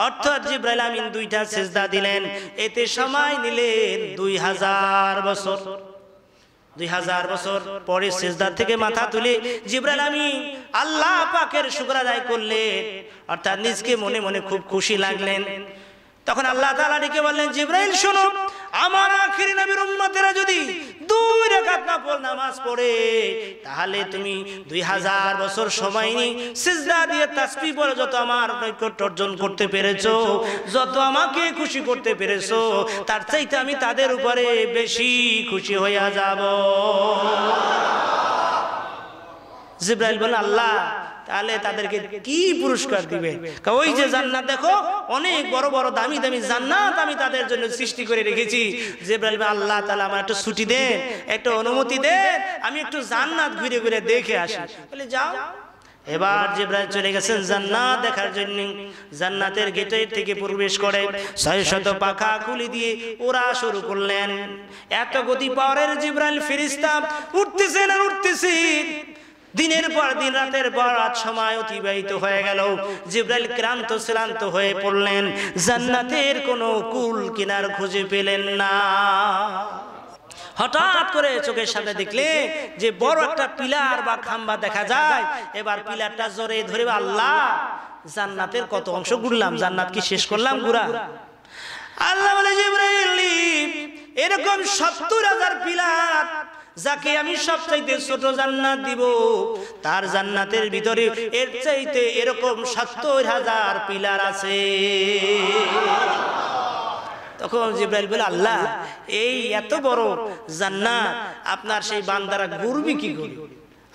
অর্থাৎ জিবরাইল আমিন 2টা সিজদা দিলেন, এতে সময় নিলেন 2000 বছর। 2000 বছর পরে সিজদা থেকে মাথা তুলে জিবরাইল আমিন আল্লাহ পাকের শুকর আদায় করলেন, অর্থাৎ নিজকে মনে মনে খুব খুশি লাগলেন। তখন আল্লাহ তাআলা ডেকে বললেন, জিবরাইল শোনো, আমার আখিরি নবীর উম্মতেরা যদি 2 রাকাত নফল নামাজ পড়ে, তাহলে তুমি 2000 বছর সময় নিয়ে সিজদা দিয়ে তাসবিহ পড়ে যত আমার নৈকট্য অর্জন করতে পেরেছো, যত আমাকে খুশি করতে পেরেছো, তার চাইতে আমি তাদের উপরে বেশি খুশি হইয়া যাব। জিবরাইল বলে আল্লাহ তাহলে তাদেরকে কি পুরস্কার দিবেন? ওই যে জান্নাত দেখো, অনেক বড় বড় দামি দামি জান্নাত আমি তাদের জন্য সৃষ্টি করে রেখেছি। জিবরাইল বলে আল্লাহ তাআলা আমার একটু ছুটি দেন, একটু অনুমতি দেন, আমি একটু জান্নাত ঘুরে ঘুরে দেখে আসি। বলে যাও। এবার জিবরাইল চলে গেছেন জান্নাত দেখার জন্য। জান্নাতের গেটের থেকে প্রবেশ করে ৬০০ পাখা খুলে দিয়ে ওরা শুরু করলেন। এত গতি পাওয়ারের জিবরাইল ফেরেশতা উঠতেছেন আর উঠতেছেন। দিনের পর দিন, রাতের পর রাত সময় অতিবাহিত হয়ে গেল। জিবরাইল ক্লান্ত শ্রান্ত হয়ে পড়লেন, জান্নাতের কোনো কুল কিনার খুঁজে পেলেন না। হঠাৎ করে চোখের সামনে দেখলে যে বড় একটা পিলার বা খাম্বা দেখা যায়। এবার পিলারটা জোরে ধরে আল্লাহ জান্নাতের কত অংশ ঘুরলাম, জান্নাত কি শেষ করলাম ঘুরা? আল্লাহ বলে জিবরাইল এরকম ৭০,০০০ পিলার যাকে আমি সবচাইতে ছোট জান্নাত দিব, তার জান্নাতের ভিতরে এর চাইতে এরকম ৭০,০০০ পিলার আছে। তখন জিবরাইল বলে আল্লাহ এই এত বড় জান্নাত আপনার সেই বান্দারা ঘুরবে কি করে?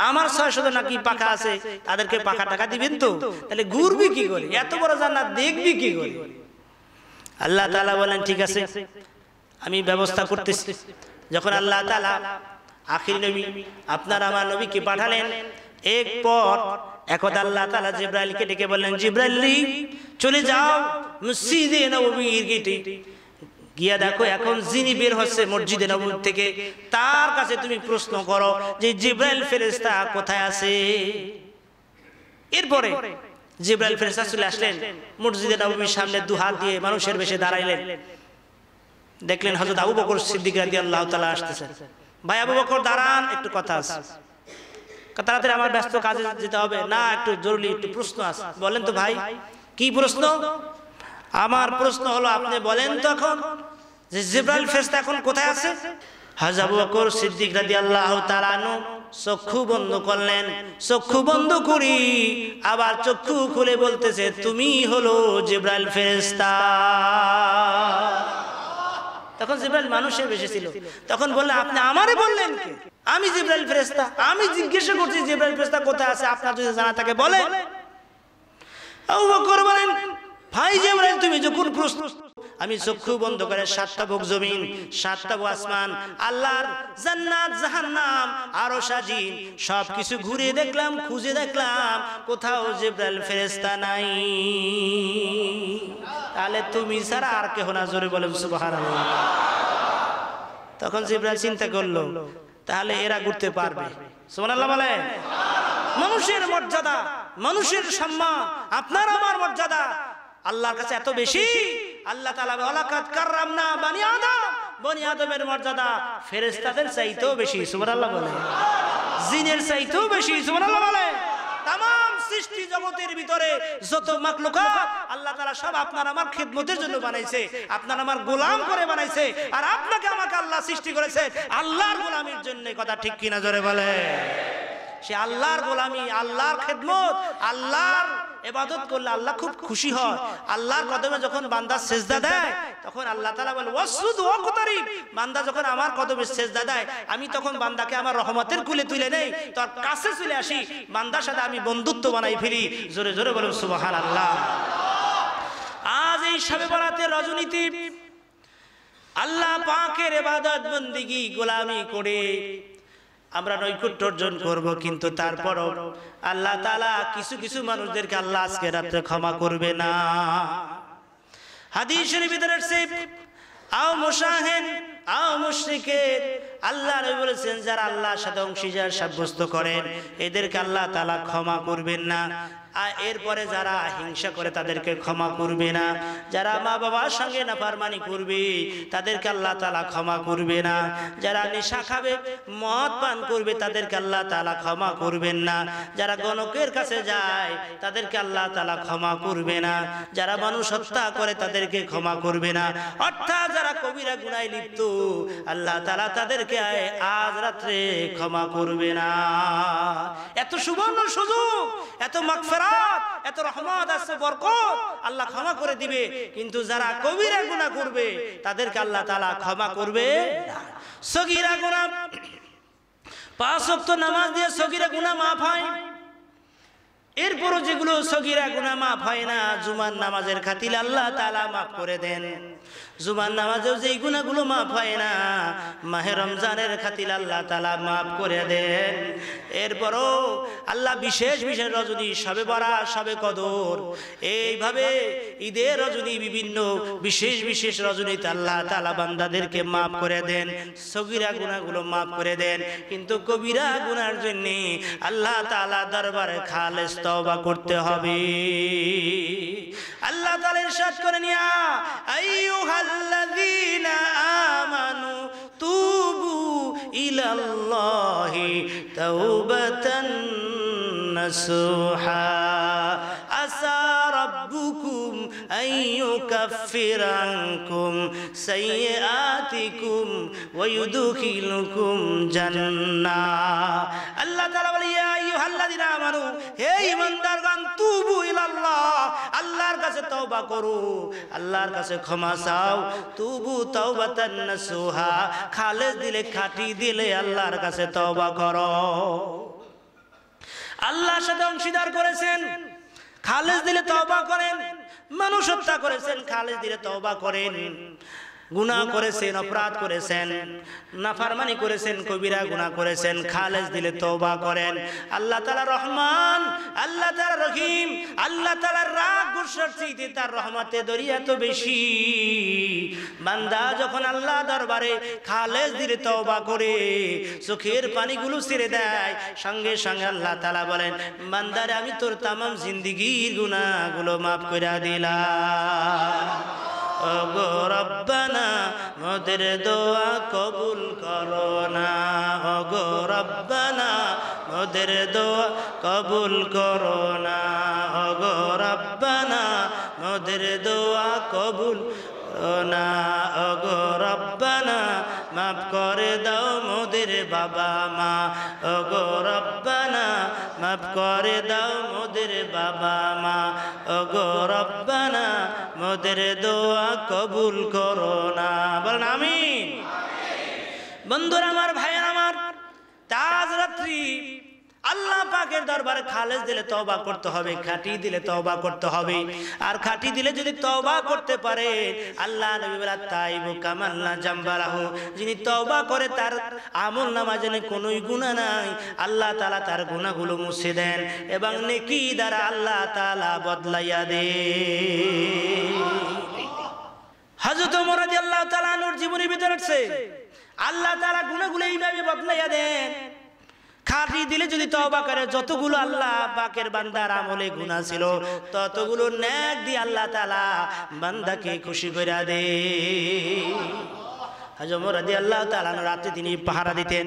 আমার ৬০০ নাকি পাখা আছে, তাদেরকে পাখা টাকা দিবেন তো, তাহলে ঘুরবে কি করে? এত বড় জান্নাত দেখবি কি করে? আল্লাহ তাআলা বলেন ঠিক আছে আমি ব্যবস্থা করতেছি। যখন আল্লাহ তাআলা আখির নবী আপনার আমার নবীকে পাঠালেন, এরপর একদা আল্লাহ তাআলা জিবরাইলকে ডেকে বললেন জিবরাইল চলে যাও মসজিদে নববীর গেটে গিয়া দেখো এখন যিনি বের হচ্ছে মসজিদে নববী থেকে, তার কাছে তুমি প্রশ্ন করো যে জিবরাইল ফেরেশতা কোথায় আছে। এরপরে জিবরাইল ফেরেশতা চলে আসলেন মসজিদে নববীর সামনে, দুহাত দিয়ে মানুষের বেশে দাঁড়াইলেন। দেখলেন হযরত আবু বকর সিদ্দিক রাদিয়াল্লাহু তাআলা আসতেছেন। ভাই আবু বকর দাঁড়ান, একটু কথা আছে। তাড়াতাড়ি আমার ব্যস্ত কাজে যেতে হবে। না একটু জরুরি একটু প্রশ্ন আছে। বলেন তো ভাই কি প্রশ্ন? আমার প্রশ্ন হলো আপনি বলেন তো এখন যে জিবরাইল ফেরেশতা এখন কোথায় আছে? হযরত আবু বকর সিদ্দিক রাদিয়াল্লাহু তাআলা চক্ষু বন্ধ করলেন। চক্ষু বন্ধ করি আবার চক্ষু খুলে বলতেছে তুমি হলো জিবরাইল ফেরেশতা। তখন জিবরাইল মানুষের বেশে ছিল। তখন বললে আপনি আমারে বললেন কে? আমি জিবরাইল ফেরেশতা, আমি জিজ্ঞাসা করছি জিবরাইল ফেরেশতা কোথায় আছে, আপনার যদি জানা থাকে বলেন। আবু বকর বলেন ভাই জিবরাইল তুমি যখন প্রশ্ন, আমি চক্ষু বন্ধ করে ৭টা বুক জমিন, ৭টা বুক আসমান, আল্লাহর জান্নাত জাহান্নাম আরশ আজিম সবকিছু ঘুরে দেখলাম, খুঁজে দেখলাম, কোথাও জিবরাইল ফেরেশতা নাই। তাহলে তুমি ছাড়া আর কেউ না, জোরে বলেন সুবহানাল্লাহ। তখন জিবরাইল চিন্তা করলো তাহলে এরা ঘুরতে পারবে। সুবহানাল্লাহ বলে। মানুষের মর্যাদা, মানুষের সম্মান, আপনার আমার মর্যাদা আল্লাহর কাছে এত বেশি। আল্লাহ তাআলা ওয়ালাকাদ কাররামনা বনি আদম, বনি আদমের মর্যাদা ফেরেশতাদের চাইতেও বেশি। সুবহানাল্লাহ বলে। জিনের চাইতেও বেশি। সুবহানাল্লাহ বলে। तमाम সৃষ্টি জগতের ভিতরে যত মাখলুকাত আল্লাহ তাআলা সব আপনার আমার খিদমতের জন্য বানাইছে, আপনার আমার গোলাম করে বানাইছে। আর আপনাকে আমাকে আল্লাহ সৃষ্টি করেছে আল্লাহর গোলামির জন্য। কথা ঠিক কিনা জোরে বলে। সে আল্লাহর গোলামি, আল্লাহর খিদমত, আল্লাহর ইবাদত করলে আল্লাহ খুব খুশি হয়। আল্লাহর কদমে যখন বান্দা সিজদা দেয় তখন আল্লাহ তাআলা বলে ওয়াসজুদ ওয়াকতারিব। বান্দা যখন আমার কদমে সিজদা দেয় আমি তখন বান্দাকে আমার রহমতের কুলে তুলে নেই, তার কাছে চলে আসি, বান্দার সাথে আমি বন্ধুত্ব বানাই ফেলি। জোরে জোরে বলুন সুবহানাল্লাহ। আজ এই শবে বরাতের রজনীতে আল্লাহ পাকের ইবাদত বন্দেগী গোলামি করে আমরা নৈকট্য অর্জন করব, কিন্তু তারপরও আল্লাহ তাআলা কিছু কিছু মানুষদেরকে আল্লাহ আজকে রাতে ক্ষমা করবে না। হাদিস শরীফের ভিতরে আছে আও মুশাহিন আও মুশরিকের, আল্লাহ নবী বলেছেন যারা আল্লাহর সাথে অংশীদার সাব্যস্ত করেন এদেরকে আল্লাহ তাআলা ক্ষমা করবেন না। আর এরপরে যারা হিংসা করে তাদেরকে ক্ষমা করবে না। যারা মা বাবার সঙ্গে নাফরমানি করবে তাদেরকে আল্লাহ তাআলা ক্ষমা করবে না। যারা নেশা খাবে, মদ পান করবে তাদেরকে আল্লাহ তাআলা ক্ষমা করবেন না। যারা গণকের কাছে যায় তাদেরকে আল্লাহ তাআলা ক্ষমা করবে না। যারা মানুষ হত্যা করে তাদেরকে ক্ষমা করবে না। অর্থাৎ যারা কবিরা গুনাহে লিপ্ত আল্লাহ তাআলা তাদেরকে আজ রাত্রে ক্ষমা করবে না। এত সুবর্ণ সুযোগ, এত মাগফিরাত, এত রহমত আছে, বরকত, আল্লাহ ক্ষমা করে দিবে। কিন্তু যারা কবিরা গুনাহ করবে তাদেরকে আল্লাহ তাআলা ক্ষমা করবে না। সগীরা গুনাহ 5 ওয়াক্ত নামাজ দিয়ে সগীরা গুনাহ মাফ হয়। এরপরও যেগুলো সগীরা গুনাহ মাফ হয় না, জুমার নামাজের খাতিরে আল্লাহ তাআলা মাফ করে দেন। জুমার নামাজেও যেই গুনাহগুলো মাফ হয় না, মাহে রমজানের খাতিরে আল্লাহ তাআলা মাফ করে দেন। এরপরও আল্লাহ বিশেষ বিশেষ রজনী, শবে বরাত, শবে কদর, এইভাবে ঈদের রজনী, বিভিন্ন বিশেষ বিশেষ রজনীতে আল্লাহ তাআলা বান্দাদেরকে মাফ করে দেন, সগীরা গুনাহগুলো মাফ করে দেন। কিন্তু কবিরা গুনার জন্য আল্লাহ তাআলা দরবারে খালেস তওবা করতে হবে। আল্লাহ তাআলা ইরশাদ করেন, ইয়া আইয়ুহাল্লাযীনা আমানু তুবু ইলাল্লাহি তাওবাতান নাসুহা আসা রাব্বুকুম আইয়ুকাফিরা আনকুম সাইয়্যাতিকুম ওয়া ইউদখিলুকুম জান্নাহ। আল্লাহ তাআলা বলে, ইয়া আইয়ুহাল্লাযীনা আমানু, হে ঈমানদারগণ, তুবু ইলাল্লাহ, আল্লাহর কাছে তওবা করো, আল্লাহর কাছে ক্ষমা চাও। তুবু তাওবাতান নাসুহা, খালেস দিলে, খাঁটি দিলে আল্লাহর কাছে তওবা করো। আল্লাহর সাথে অংশীদার করেছেন, খালেস দিলে তওবা করেন। মানুষ হত্যা করেছেন, খালেস দিলে তওবা করেন। গুনাহ করেছেন, অপরাধ করেছেন, নাফরমানি করেছেন, কবিরা গুনাহ করেছেন, খালেস দিলে তওবা করেন। আল্লাহ তাআলা রহমান, আল্লাহ তাআলা রহিম, আল্লাহ তাআলার রাগ গুসার চাইতে তার রহমতে দরিয়া তো বেশি। বান্দা যখন আল্লাহ দরবারে খালেস দিলে তওবা করে, চোখের পানিগুলো ছেড়ে দেয়, সঙ্গে সঙ্গে আল্লাহ তাআলা বলেন, বান্দারে আমি তোর তামাম জিন্দেগীর গুনাহগুলো মাফ করে দিলাম। ওগো রব্বানা, মোদের দোয়া কবুল করো না। ওগো রব্বানা, মোদের দোয়া কবুল করো না। ওগো রব্বানা, মোদের দোয়া কবুল করো না। ওগো রব্বানা, মাফ করে দাও মোদের বাবা মা। ওগো রব্বানা, মাফ করে দাও মোদের বাবা মা। ওগো রব্বানা, মোদের দোয়া কবুল করো না। বলেন আমিন। বন্ধুরা আমার, ভাইয়েরা আমার, তাজ রাত্রি আল্লাহ পাকের দরবারে খালেস দিলে তওবা করতে হবে, খাঁটি দিলে তওবা করতে হবে। আর খাঁটি দিলে যদি তওবা করতে পারে, আল্লাহ নবী বলেন, তাইবু কামাল্লা জামবালাহু, যিনি তওবা করে তার আমলনামায় যেন কোনো গুনাহ নাই, আল্লাহ তাআলা তার গুনাহগুলো মুছে দেন এবং নেকি দ্বারা আল্লাহ তাআলা বদলাইয়া দেন। হযরত ওমর রাদিয়াল্লাহু তাআলা আনহুর জীবনের ভিতরে আছে, আল্লাহ তাআলা গুনাহগুলো এইভাবে বদলাইয়া দেন। খাঁটি দিলে যদি তওবা করে, যতগুলো আল্লাহ পাকের বান্দার আমলে গুনাহ ছিল, ততগুলো নেক দিয়ে আল্লাহ তাআলা বান্দাকে খুশি কইরা দেন। হযরত ওমর রাদিয়াল্লাহু তাআলা রাতে তিনি পাহারা দিতেন।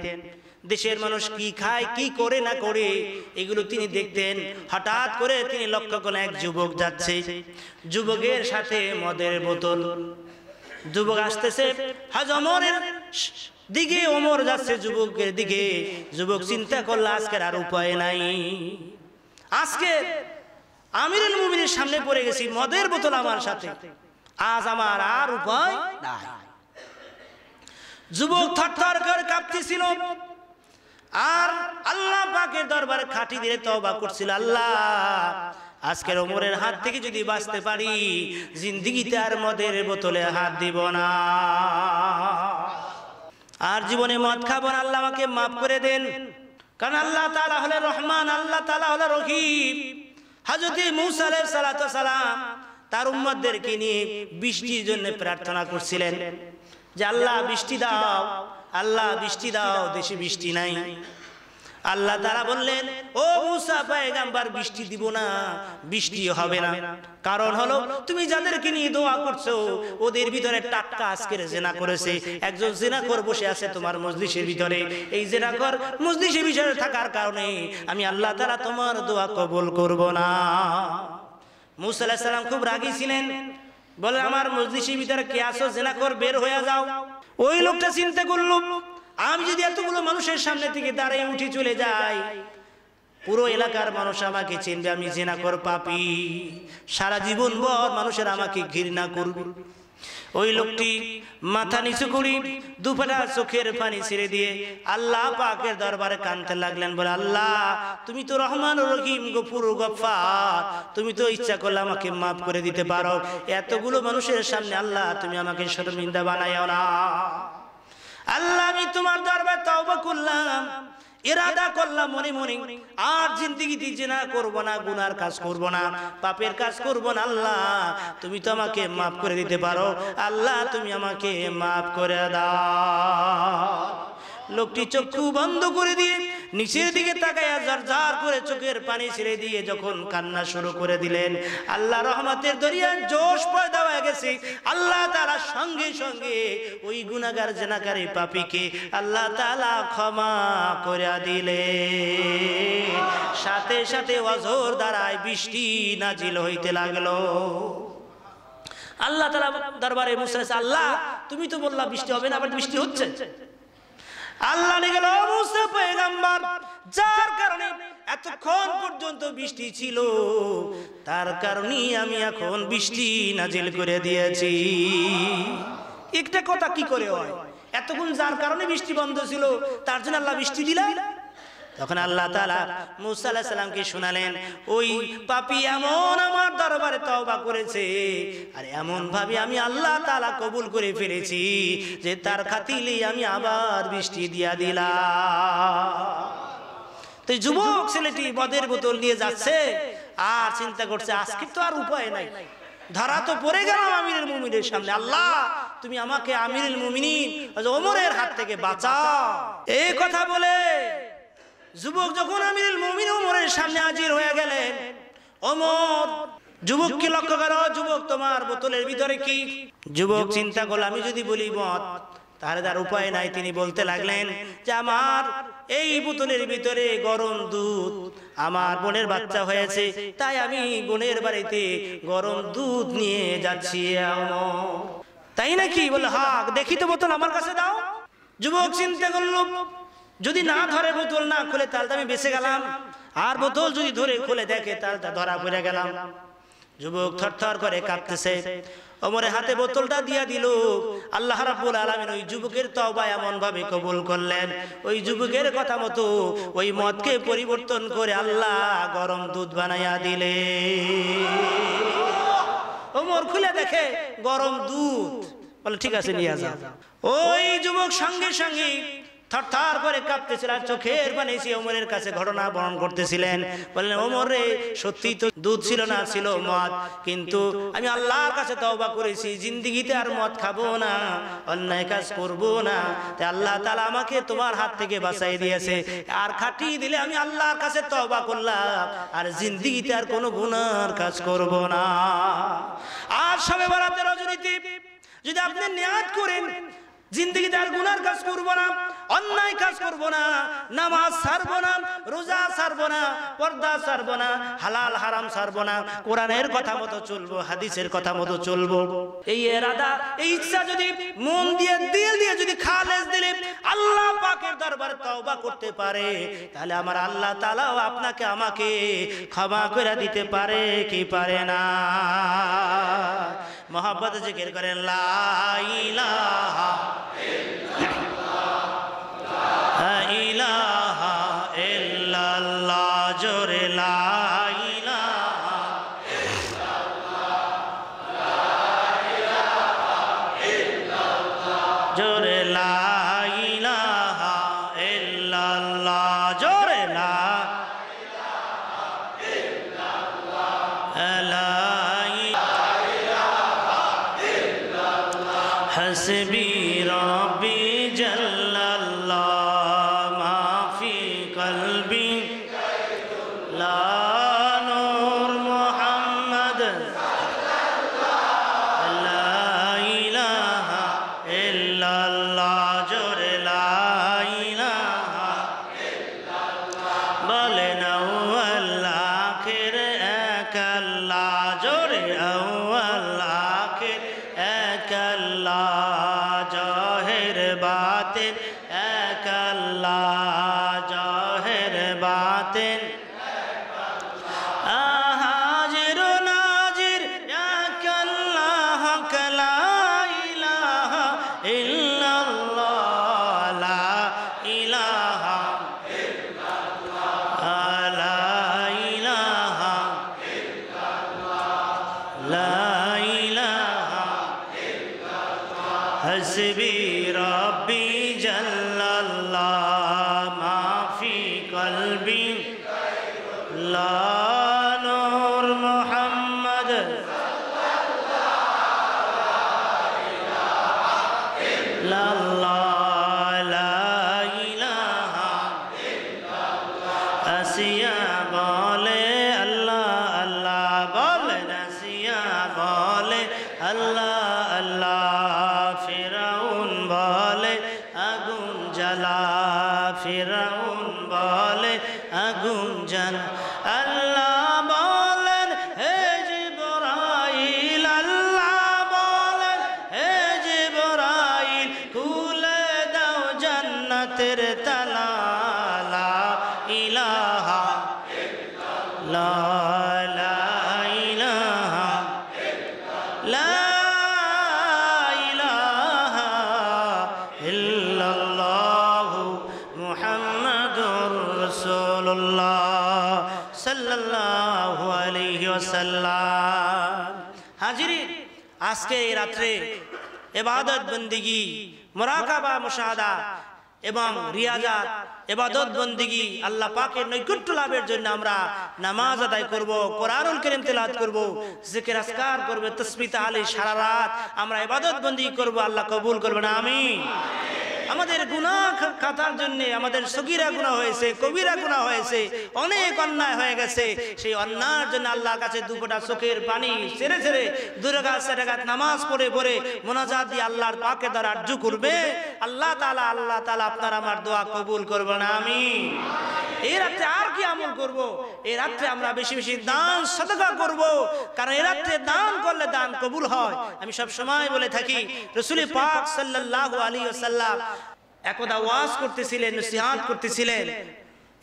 দেশের মানুষ কি খায়, কি করে না করে, এগুলো তিনি দেখতেন। হঠাৎ করে তিনি লক্ষ্য করলেন এক যুবক যাচ্ছে, যুবকের সাথে মদের বোতল। যুবক আসতেছে, হযরত ওমরের দিকে, ওমর যাচ্ছে যুবকের দিকে। যুবক চিন্তা করলো, আজকের আর উপায় নাই, আজকে আমিরুল মুমিনের সামনে পড়ে গেছি, মদের বোতল আমার সাথে, আজ আমার আর উপায় নাই। যুবক থরথর করে কাঁপতেছিল আর আল্লাহ পাকের দরবারে খাঁটি দিয়ে তওবা করছিল, আল্লাহ আজকের ওমরের হাত থেকে যদি বাঁচতে পারি, জিন্দেগিতে আর মদের বোতলে হাত দিব না, আর জীবনে মদ খাবো না, আল্লাহ আমাকে মাফ করে দেন। কারণ আল্লাহ তাআলা হলেন রহমান, আল্লাহ তাআলা হলেন রহিম। হযরত মূসা আলাইহিস সালাতু ওয়াস সালাম তার উম্মতদেরকে নিয়ে বৃষ্টির জন্য প্রার্থনা করছিলেন যে আল্লাহ বৃষ্টি দাও, আল্লাহ বৃষ্টি দাও, দেশে বৃষ্টি নাই। আল্লাহ তাআলা বললেন, ও মূসা পয়গম্বর, বৃষ্টি দিব না, বৃষ্টি হবে না। কারণ হলো তুমি যাদেরকে নিয়ে দোয়া করছো, ওদের ভিতরে টাটকা আজকের জিনা করেছে। একজন জিনাখোর বসে আছে তোমার মজলিসের ভিতরে। এই জিনাখোর মজলিসের ভিতরে থাকার কারণে আমি আল্লাহ তাআলা তোমার দোয়া কবুল করব না। মূসা আলাইহিস সালাম খুব রাগী ছিলেন, বলে আমার মজলিসের ভিতরে কে আছো, জিনাখোর, বের হয়ে যাও। ওই লোকটা চিন্তা করলো, আমি যদি এতগুলো মানুষের সামনে থেকে দাঁড়িয়ে উঠে চলে যাই, পুরো এলাকার মানুষ আমাকে চিনবে আমি জিনাখোর পাপী, সারা জীবন ভর মানুষের আমাকে ঘৃণা করবে। ওই লোকটি মাথা নিচু করে দুফাটা চোখের পানি ছেড়ে দিয়ে আল্লাহ পাকের দরবারে কাঁদতে লাগলেন, বলে আল্লাহ তুমি তো রহমান রহিম গফুর গফফার, তুমি তো ইচ্ছা করলে আমাকে মাফ করে দিতে পারো, এতগুলো মানুষের সামনে আল্লাহ তুমি আমাকে শর্মিন্দা বানাইও না। আল্লাহ আমি তোমার দরবারে তওবা করলাম, ইরাদা করলাম মনে মনে আর জিন্দেগিতে জিনা করব না, গুনার কাজ করব না, পাপের কাজ করব না। আল্লাহ তুমি তো আমাকে মাফ করে দিতে পারো, আল্লাহ তুমি আমাকে মাফ করে দাও। লোকটি চক্ষু বন্ধ করে দিয়ে নিচের দিকে তাকায়া ঝরঝর করে চোখের পানি ছেড়ে দিয়ে যখন কান্না শুরু করে দিলেন, আল্লাহ রহমতের দরিয়ায় জোশ পয়দা হয়ে গেছে। আল্লাহ তাআলা সঙ্গে সঙ্গে ওই গুনাহগার জিনাকারী পাপীকে আল্লাহ তাআলা ক্ষমা করে দিলেন। সাথে সাথে অঝোর দ্বারায় বৃষ্টি নাজিল হইতে লাগলো। আল্লাহ তাআলা দরবারে মুসা, আল্লাহ তুমি তো বললা বৃষ্টি হবে না, আবার বৃষ্টি হচ্ছে। আল্লাহ নিয়ে গেল মুসা পয়গম্বর, যার কারণে এতক্ষণ পর্যন্ত বৃষ্টি ছিল, তার কারণে আমি এখন বৃষ্টি নাজিল করে দিয়েছি। একটা কথা কি করে হয়, এতক্ষণ যার কারণে বৃষ্টি বন্ধ ছিল তার জন্য আল্লাহ বৃষ্টি দিলেন। তখন আল্লাহ তাআলা মুসা আলাইহিস সালামকে শোনালেন, ওই পাপী এমন আমার দরবারে তওবা করেছে আর এমন ভাবে আমি আল্লাহ তাআলা কবুল করে ফেলেছি যে তার খাতিরে আমি আবার বৃষ্টি দিয়া দিলাম। তো যুবক ছেলেটি মদের বোতল নিয়ে যাচ্ছে আর চিন্তা করছে আজকে তো আর উপায় নাই, ধরা তো পড়ে গেলাম আমিরুল মুমিনের সামনে, আল্লাহ তুমি আমাকে আমিরুল মুমিনিন ওমরের হাত থেকে বাঁচাও। এই কথা বলে যুবক যখন আমিরুল মুমিনিন ওমরের সামনে হাজির হয়ে গেলেন, ওমর যুবককে লক্ষ্য করো, যুবক তোমার বোতলের ভিতরে কি? যুবক চিন্তা করলো আমি যদি বলি মদ তাহলে তার উপায় নাই। তিনি বলতে লাগলেন যে আমার এই বোতলের ভিতরে গরম দুধ, আমার বোনের বাচ্চা হয়েছে তাই আমি বোনের বাড়িতে গরম দুধ নিয়ে যাচ্ছি। তাই নাকি? বলে হ্যাঁ, দেখি তো বোতল আমার কাছে দাও। যুবক চিন্তা করলো যদি না ধরে বোতল না খুলে তাহলে আমি বেঁচে গেলাম, আর বোতল যদি ধরে খুলে দেখে তাহলে ধরা পড়ে গেলাম। যুবক থরথর করে কাঁপতেছে, ওমরের হাতে বোতলটা দিয়া দিল। আল্লাহ রাব্বুল আলামিন ওই যুবকের তওবা এমন ভাবে কবুল করলেন, ওই যুবকের কথা মতো ওই মদকে পরিবর্তন করে আল্লাহ গরম দুধ বানাইয়া দিলে। ওমর খুলে দেখে গরম দুধ, বলে ঠিক আছে নিয়ে যাও। ওই যুবক সঙ্গে সঙ্গে থরথর করে কাঁপতেছিল আর চোখের পানি এসে ওমরের কাছে ঘটনা বর্ণন করতেছিলেন। বললেন ওমর রে, সত্যি তো দুধ ছিল না, ছিল মদ, কিন্তু আমি আল্লাহর কাছে তওবা করেছি, জিন্দেগিতে আর মদ খাবো না, অন্যায় কাজ করব না। তাই আল্লাহ তাআলা আমাকে তোমার হাত থেকে বাঁচাই দিয়েছে, আর খাটিয়ে দিলে আমি আল্লাহর কাছে তওবা করলাম আর জিন্দেগিতে আর কোনো গুনার কাজ করব না। আর শবে বরাতের রজনীতে যদি আপনি নিয়াত করেন জিন্দেগিতে আর গুনার কাজ করব না, অন্যায় কাজ করব না, নামাজ ছাড়ব না, রোজা ছাড়ব না, পর্দা ছাড়ব না, হালাল হারাম ছাড়ব না, কোরআনের কথা মতো চলবো, হাদিসের কথা মতো চলবো, এই ইরাদা এই ইচ্ছা যদি মন দিয়ে দিল দিয়ে যদি খালেস দিলে আল্লাহ পাকের দরবারে তওবা করতে পারে, তাহলে আমার আল্লাহ তাআলাও আপনাকে আমাকে ক্ষমা করে দিতে পারে কি পারে না? মোহাব্বত জিকির করেন লা ইলাহা ইলাহা ইল্লাল্লাহ, জোরে লা ইলাহা ইল্লাল্লাহ, জোরে লা ইলাহা ইল্লাল্লাহ, জোরে লা ইলাহা ইল্লাল্লাহ, হাসবি রব্বি জাল্লাল্লাহ মা ফি কলবি লা নূর মুহাম্মদ লা ইলাহা ইল্লাল্লাহ, জোরে লা ইলাহা ইল্লাল্লাহ, বলেন আল্লাহ আখির এক আল্লাহ, হাসবি রব্বি জাল্লাল্লাহ মা ফি কলবি লা নূর মুহাম্মদ সাল্লাল্লাহু লা ইলাহা ইল্লাল্লাহ আসিয়া বলে আল্লাহ আল্লাহ বলে নাসিয়া বলে আল্লাহ আল্লাহ ফিরাউন বলে আগুন জ্বালা ফিরাউন বলে আগুন জ্বালা আল্লাহ বলেন হে জিবরাইল আল্লাহ বলেন হে জিবরাইল খুলে দাও জান্নাতের তালা লা ইলাহা ইল্লাল্লাহ লা ইলাহা লা ইলাহা ইল্লাল্লাহ মুহাম্মাদুর রাসূলুল্লাহ সাল্লাল্লাহু আলাইহি ওয়াসাল্লাম। হাজিরিন, আজকে এই রাত্রে ইবাদত বন্দেগী মুরাকাবা মুশাহাদা এবং রিয়াজাত ইবাদত বন্দেগী আল্লাহ পাকের নৈকট্য লাভের জন্য আমরা নামাজ আদায় করব, কোরআনুল কারীম তেলাওয়াত করব, জিকির আজকার করব, তাসবিহ তাহলিল সারা রাত আমরা ইবাদত বন্দেগী করব। আল্লাহ কবুল করবেন, আমিন। আমাদের গুনাহ খাতার জন্য আমাদের সগীরা গুনাহ হয়েছে, কবিরা গুনাহ হয়েছে, অনেক অন্যায় হয়ে গেছে। সেই অন্যায়ের জন্য আল্লাহর কাছে দুফোঁটা চোখের পানি ছেড়ে ছেড়ে 2 রাকাত নামাজ পড়ে পড়ে মুনাজাত দিয়ে আল্লাহর পাকের দ্বারা আরজু করবে। আল্লাহ তাআলা আপনার আমার দোয়া কবুল করবেন, আমিন। এই রাত্রে আর কি আমল করব? এই রাত্রে আমরা বেশি বেশি দান সাদাকা করব, কারণ এই রাত্রে দান করলে দান কবুল হয়। আমি সব সময় বলে থাকি, রাসূল পাক সাল্লাল্লাহু আলাইহি ওয়াসাল্লাম একদা ওয়াজ করতেছিলেন, নসিহত করতেছিলেন।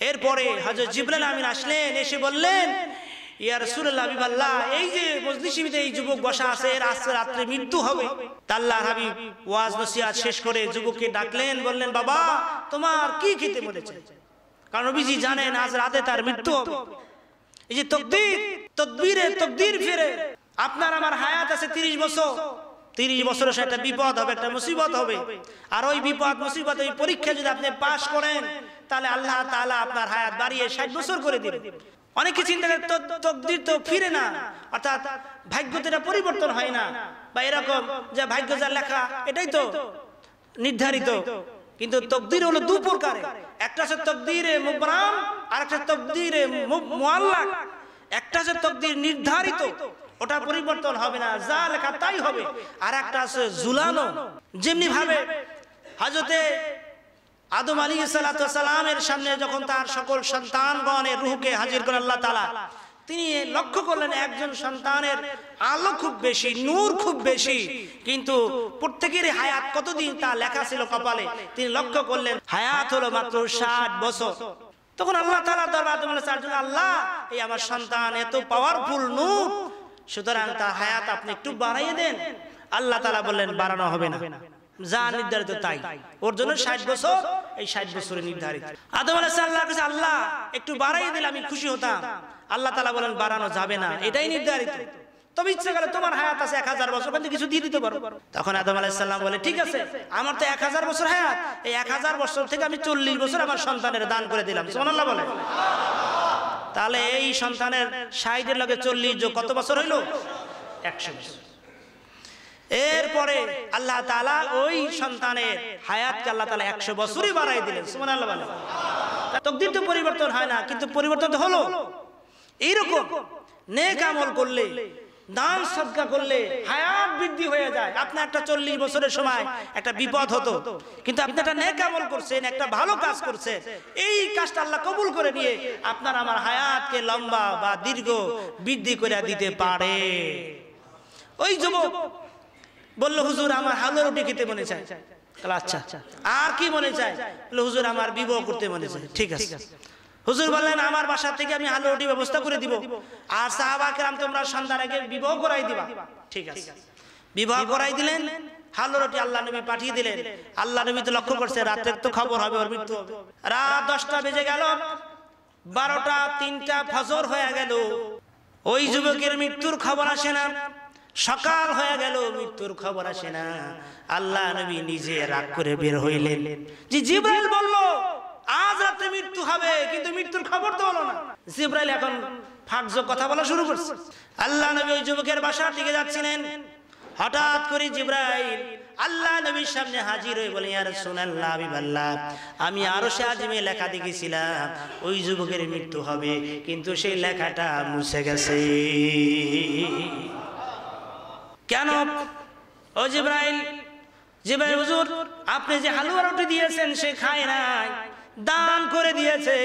এরপরে হযরত জিবরাইল আমিন আসলেন, এসে বললেন, ইয়া রাসূলুল্লাহ হাবিবাল্লাহ, এই যে মজলিসে এই যুবক বসা আছে, এর আজকে রাত্রে মৃত্যু হবে। আল্লাহর হাবিব ওয়াজ নসিহত শেষ করে যুবককে ডাকলেন, বললেন, বাবা তোমার কি খেতে মনে চায়? কারণ নবীজি জানেন আজ রাতে তার মৃত্যু হবে। এই যে তকদীর ফিরে আপনার আমার হায়াত আছে 30 বছর, 30 বছরে একটা বিপদ হবে, একটা মুসিবত হবে। আর ওই বিপদ মুসিবত ওই পরীক্ষা যদি আপনি পাশ করেন, তাহলে আল্লাহ তাআলা আপনার হায়াত বাড়িয়ে 60 বছর করে দিবেন। অনেকে চিন্তা করে তকদীর তো ফিরে না, অর্থাৎ ভাগ্যটা পরিবর্তন হয় না, বা এরকম যে ভাগ্য যা লেখা এটাই তো নির্ধারিত। কিন্তু তকদীর হলো 2 প্রকার, একটা হচ্ছে তকদীরে মুবরাম আর একটা তকদীরে মুআল্লাক। একটা হচ্ছে তকদীর নির্ধারিত, ওটা পরিবর্তন হবে না, যা লেখা তাই হবে। আর একটা আছে ঝুলানো, যেমনি ভাবে হযরতে আদম আলাইহিস সালাতু ওয়াস সালামের সামনে যখন তার সকল সন্তানগণের রূহকে হাজির করেন আল্লাহ তাআলা, তিনি লক্ষ্য করলেন একজন সন্তানের আলো খুব বেশি, নূর খুব বেশি, কিন্তু প্রত্যেকের হায়াত কতদিন তা লেখা ছিল কপালে। তিনি লক্ষ্য করলেন হায়াত হলো মাত্র 60 বছর। তখন আল্লাহ তাআলা দরবারে আদম আলাইহিস সালাম, আল্লাহ এই আমার সন্তান এত পাওয়ারফুল নূর, সুতরাং তার হায়াত আপনি একটু বাড়াইয়ে দেন। আল্লাহ তাআলা বললেন বাড়ানো হবে না, যা নির্ধারিত তাই। ওর জন্য 60 বছর, এই 60 বছরে নির্ধারিত। আদম আলাইহিস সালাম কাছে আল্লাহ একটু বাড়াইয়ে দিলে আমি খুশি হতাম। আল্লাহ তাআলা বলেন বাড়ানো যাবে না, এটাই নির্ধারিত। তবে ইচ্ছা করে তোমার হায়াত আছে 1000 বছর, কিন্তু কিছু দিয়ে দিতে পারো। তখন আদম আলাইহিস সালাম বলে, ঠিক আছে, আমার তো 1000 বছর হায়াত, এই 1000 বছর থেকে আমি 40 বছর আমার সন্তানের দান করে দিলাম। সুবহানাল্লাহ বলে। তাহলে এই সন্তানের 60 এর লগে 40 যোগ কত বছর হইল? 100 বছর। এরপরে আল্লাহ তাআলা ওই সন্তানের হায়াতকে আল্লাহ তাআলা 100 বছরই বাড়াই দিলেন। সুবহানাল্লাহ বলে। তাকদীর তো পরিবর্তন হয় না, কিন্তু পরিবর্তন তো হলো। এইরকম নেক আমল করলে, দান সদকা করলে হায়াত বৃদ্ধি হয়ে যায়। আপনি একটা 40 বছরের সময় একটা বিপদ হতো, কিন্তু আপনি একটা নেক আমল করছেন, একটা ভালো কাজ করছেন, এই কাজটা আল্লাহ কবুল করে নিয়ে আপনার আমার হায়াতকে লম্বা বা দীর্ঘ বৃদ্ধি করে দিতে পারে। ওই যুবক বলল, হুজুর আমার হালুয়া রুটি খেতে মনে চায়। আচ্ছা, আর কি মনে চায়? বলল, হুজুর আমার বিবাহ করতে মনে চায়। ঠিক আছে। হুজুর বললেন আমার বাসা থেকে আমি হালুয়া রুটি ব্যবস্থা করে দিব, আর সাহাবা কেরাম তোমরা সন্ধ্যার আগে বিবাহ করাই দিবা। ঠিক আছে, বিবাহ করাই দিলেন। হালুয়া রুটি আল্লাহ নবী পাঠিয়ে দিলেন। আল্লাহ নবী তো লক্ষ্য করছে রাতে তো খবর হবে, ওর মৃত্যু হবে। রাত 10টা বেজে গেল, 12টা, 3টা, ফজর হয়ে গেল, ওই যুবকের মৃত্যুর খবর আসে না। সকাল হয়ে গেল, মৃত্যুর খবর আসে না। আল্লাহ নবী নিজে রাগ করে বের হইলেন। যে জিবরাইল বলল আজ রাতে মৃত্যু হবে, কিন্তু মৃত্যুর খবর তো হলো না। জিবরাইল এখন ফাঁকজোক কথা বলা শুরু করছে। আল্লাহ নবী ওই যুবকের বাসার দিকে যাচ্ছিলেন, হঠাৎ করে জিবরাইল আল্লাহ নবীর সামনে হাজির হয়ে বলে, ইয়া রাসূলুল্লাহ, হাবিবাল্লাহ, আমি আরশে আজিমে লেখা দেখেছিলাম ওই যুবকের মৃত্যু হবে, কিন্তু সেই লেখাটা মুছে গেছে। কেন? ও জিবরাইল, জিবরাইল হুজুর, আপনি যে হালুয়া রুটি দিয়েছেন সে খায় নাই, দান করে দিয়েছে,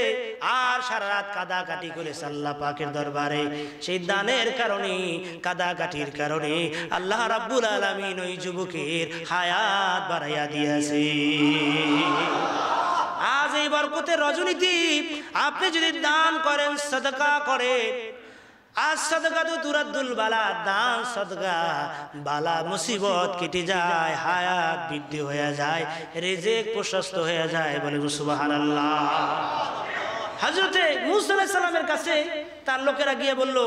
আর সারা রাত কাদাকাটি করেছে আল্লাহ পাকের দরবারে। সেই দানের কারণে, কাদাকাটির কারণে আল্লাহ রাব্বুল আলামিন ওই যুবকের হায়াত বাড়াইয়া দিয়েছে। আজ এই বরকতের রজনীতে আপনি যদি দান করেন, সাদকা করেন, আজ সাদকা তো তুরাদ্দুল বালা, দান সাদকা বালা মুসিবত কেটে যায়, হায়াত বৃদ্ধি হয়ে যায়, রিজিক প্রশস্ত হয়ে যায়। বলে সুবহানাল্লাহ। হযরতে মূসা আলাইহিস সালামের কাছে তার লোকেরা গিয়ে বলল,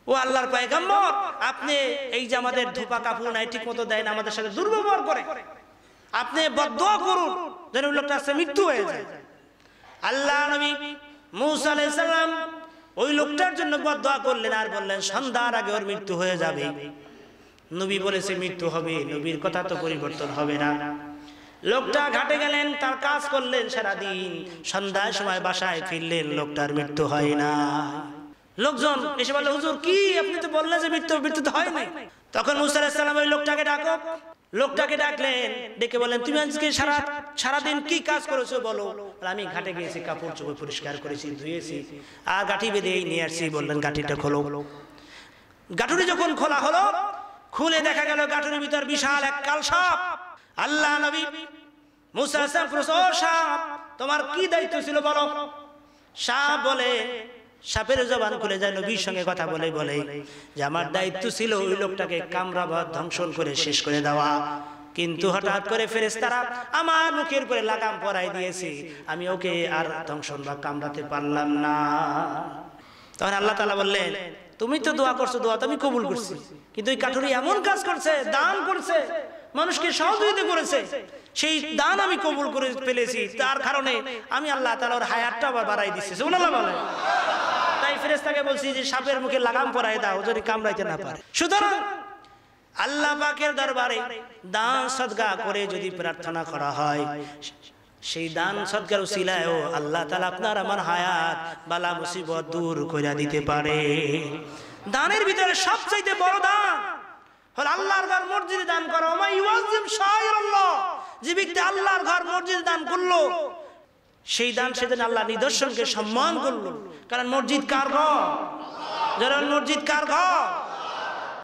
ও আল্লাহর পয়গম্বর, আপনি এই যে আমাদের ধোপা কাপড় নাই ঠিক মতো দেন, আমাদের সাথে দুর্ব্যবহার করে, আপনি বদদোয়া করুন যেন ওই লোকটার সাথে মৃত্যু হয়ে যায়। আল্লাহ নবী মূসা আলাইহিস সালাম ওই লোকটার জন্য বদদোয়া করলেন আর বললেন সন্ধ্যার আগে ওর মৃত্যু হয়ে যাবে। নবী বলেছে মৃত্যু হবে, নবীর কথা তো পরিবর্তন হবে না। লোকটা ঘাটে গেলেন, তার কাজ করলেন সারাদিন, সন্ধ্যার সময় বাসায় ফিরলেন, লোকটার মৃত্যু হয় না। লোকজন এসে বলল, হুজুর কি আপনি তো বললেন যে মৃত্যু তো হয় নাই। তখন মূসা আলাইহিস সালাম ওই লোকটাকে ডাকো। লোকটাকে ডাকলেন, ডেকে বললেন, তুমি আজকে সারাদিন কি কাজ করেছো বলো। আমি ঘাটে গিয়েছি, কাপড় চোপড় পরিষ্কার করেছি, ধুয়েছি, আর গাঁঠি বেঁধে নিয়ে আসছি। বললেন গাঁঠিটা খোলো। গাঁঠুরি যখন খোলা হলো, খুলে দেখা গেল গাঁঠুরির ভিতর বিশাল এক কাল সাপ। আল্লাহ নবী মূসা আলাইহিস সালাম বললেন, ও সাপ, তোমার কি দায়িত্ব ছিল বলো। সাপ বলে, সাপের জবান খুলে যায়, নবীর সঙ্গে কথা বলে বলে যে আমার দায়িত্ব ছিল ওই লোকটাকে কামড়াবার, ধ্বংসন করে শেষ করে দেওয়া, কিন্তু হঠাৎ করে ফেরেশতারা আমার মুখের উপরে লাগাম পরাই দিয়েছে, আমি ওকে আর ধ্বংসন বা কামড়াতে পারলাম না। তখন আল্লাহ তাআলা বললেন, তুমি তো দোয়া করছো, দোয়া তো আমি কবুল করছি, কিন্তু ওই কাঠুরি এমন কাজ করছে, দান করছে, মানুষকে সহযোগিতা করেছে, সেই দান আমি কবুল করে ফেলেছি, তার কারণে আমি আল্লাহ তাআলা ওর হায়াতটা আবার বাড়াই দিচ্ছি। সুবহানাল্লাহ বলে। তাই ফেরেশতাকে বলছি যে সাপের মুখে লাগাম পরাই দাও, যদি কামড়াইতে না পারে। সুতরাং আল্লাহ পাকের দরবারে দান সদকা করে যদি প্রার্থনা করা হয়, সেই দান সদকার উসিলায় আল্লাহ তাআলা আপনার আমার হায়াত বালা মুসিবত দূর করে দিতে পারে। দানের ভিতরে সবচেয়ে বড় দান হল আল্লাহর ঘর মসজিদে দান করা। ওমা ইউআযিম শাইরাল্লাহ, যে ব্যক্তি আল্লাহর ঘর মসজিদে দান করলো, সেই দান সেদিন আল্লাহ নিদর্শনকে সম্মান করলো। কারণ মসজিদ কার ঘর? যারা মসজিদ কার ঘর?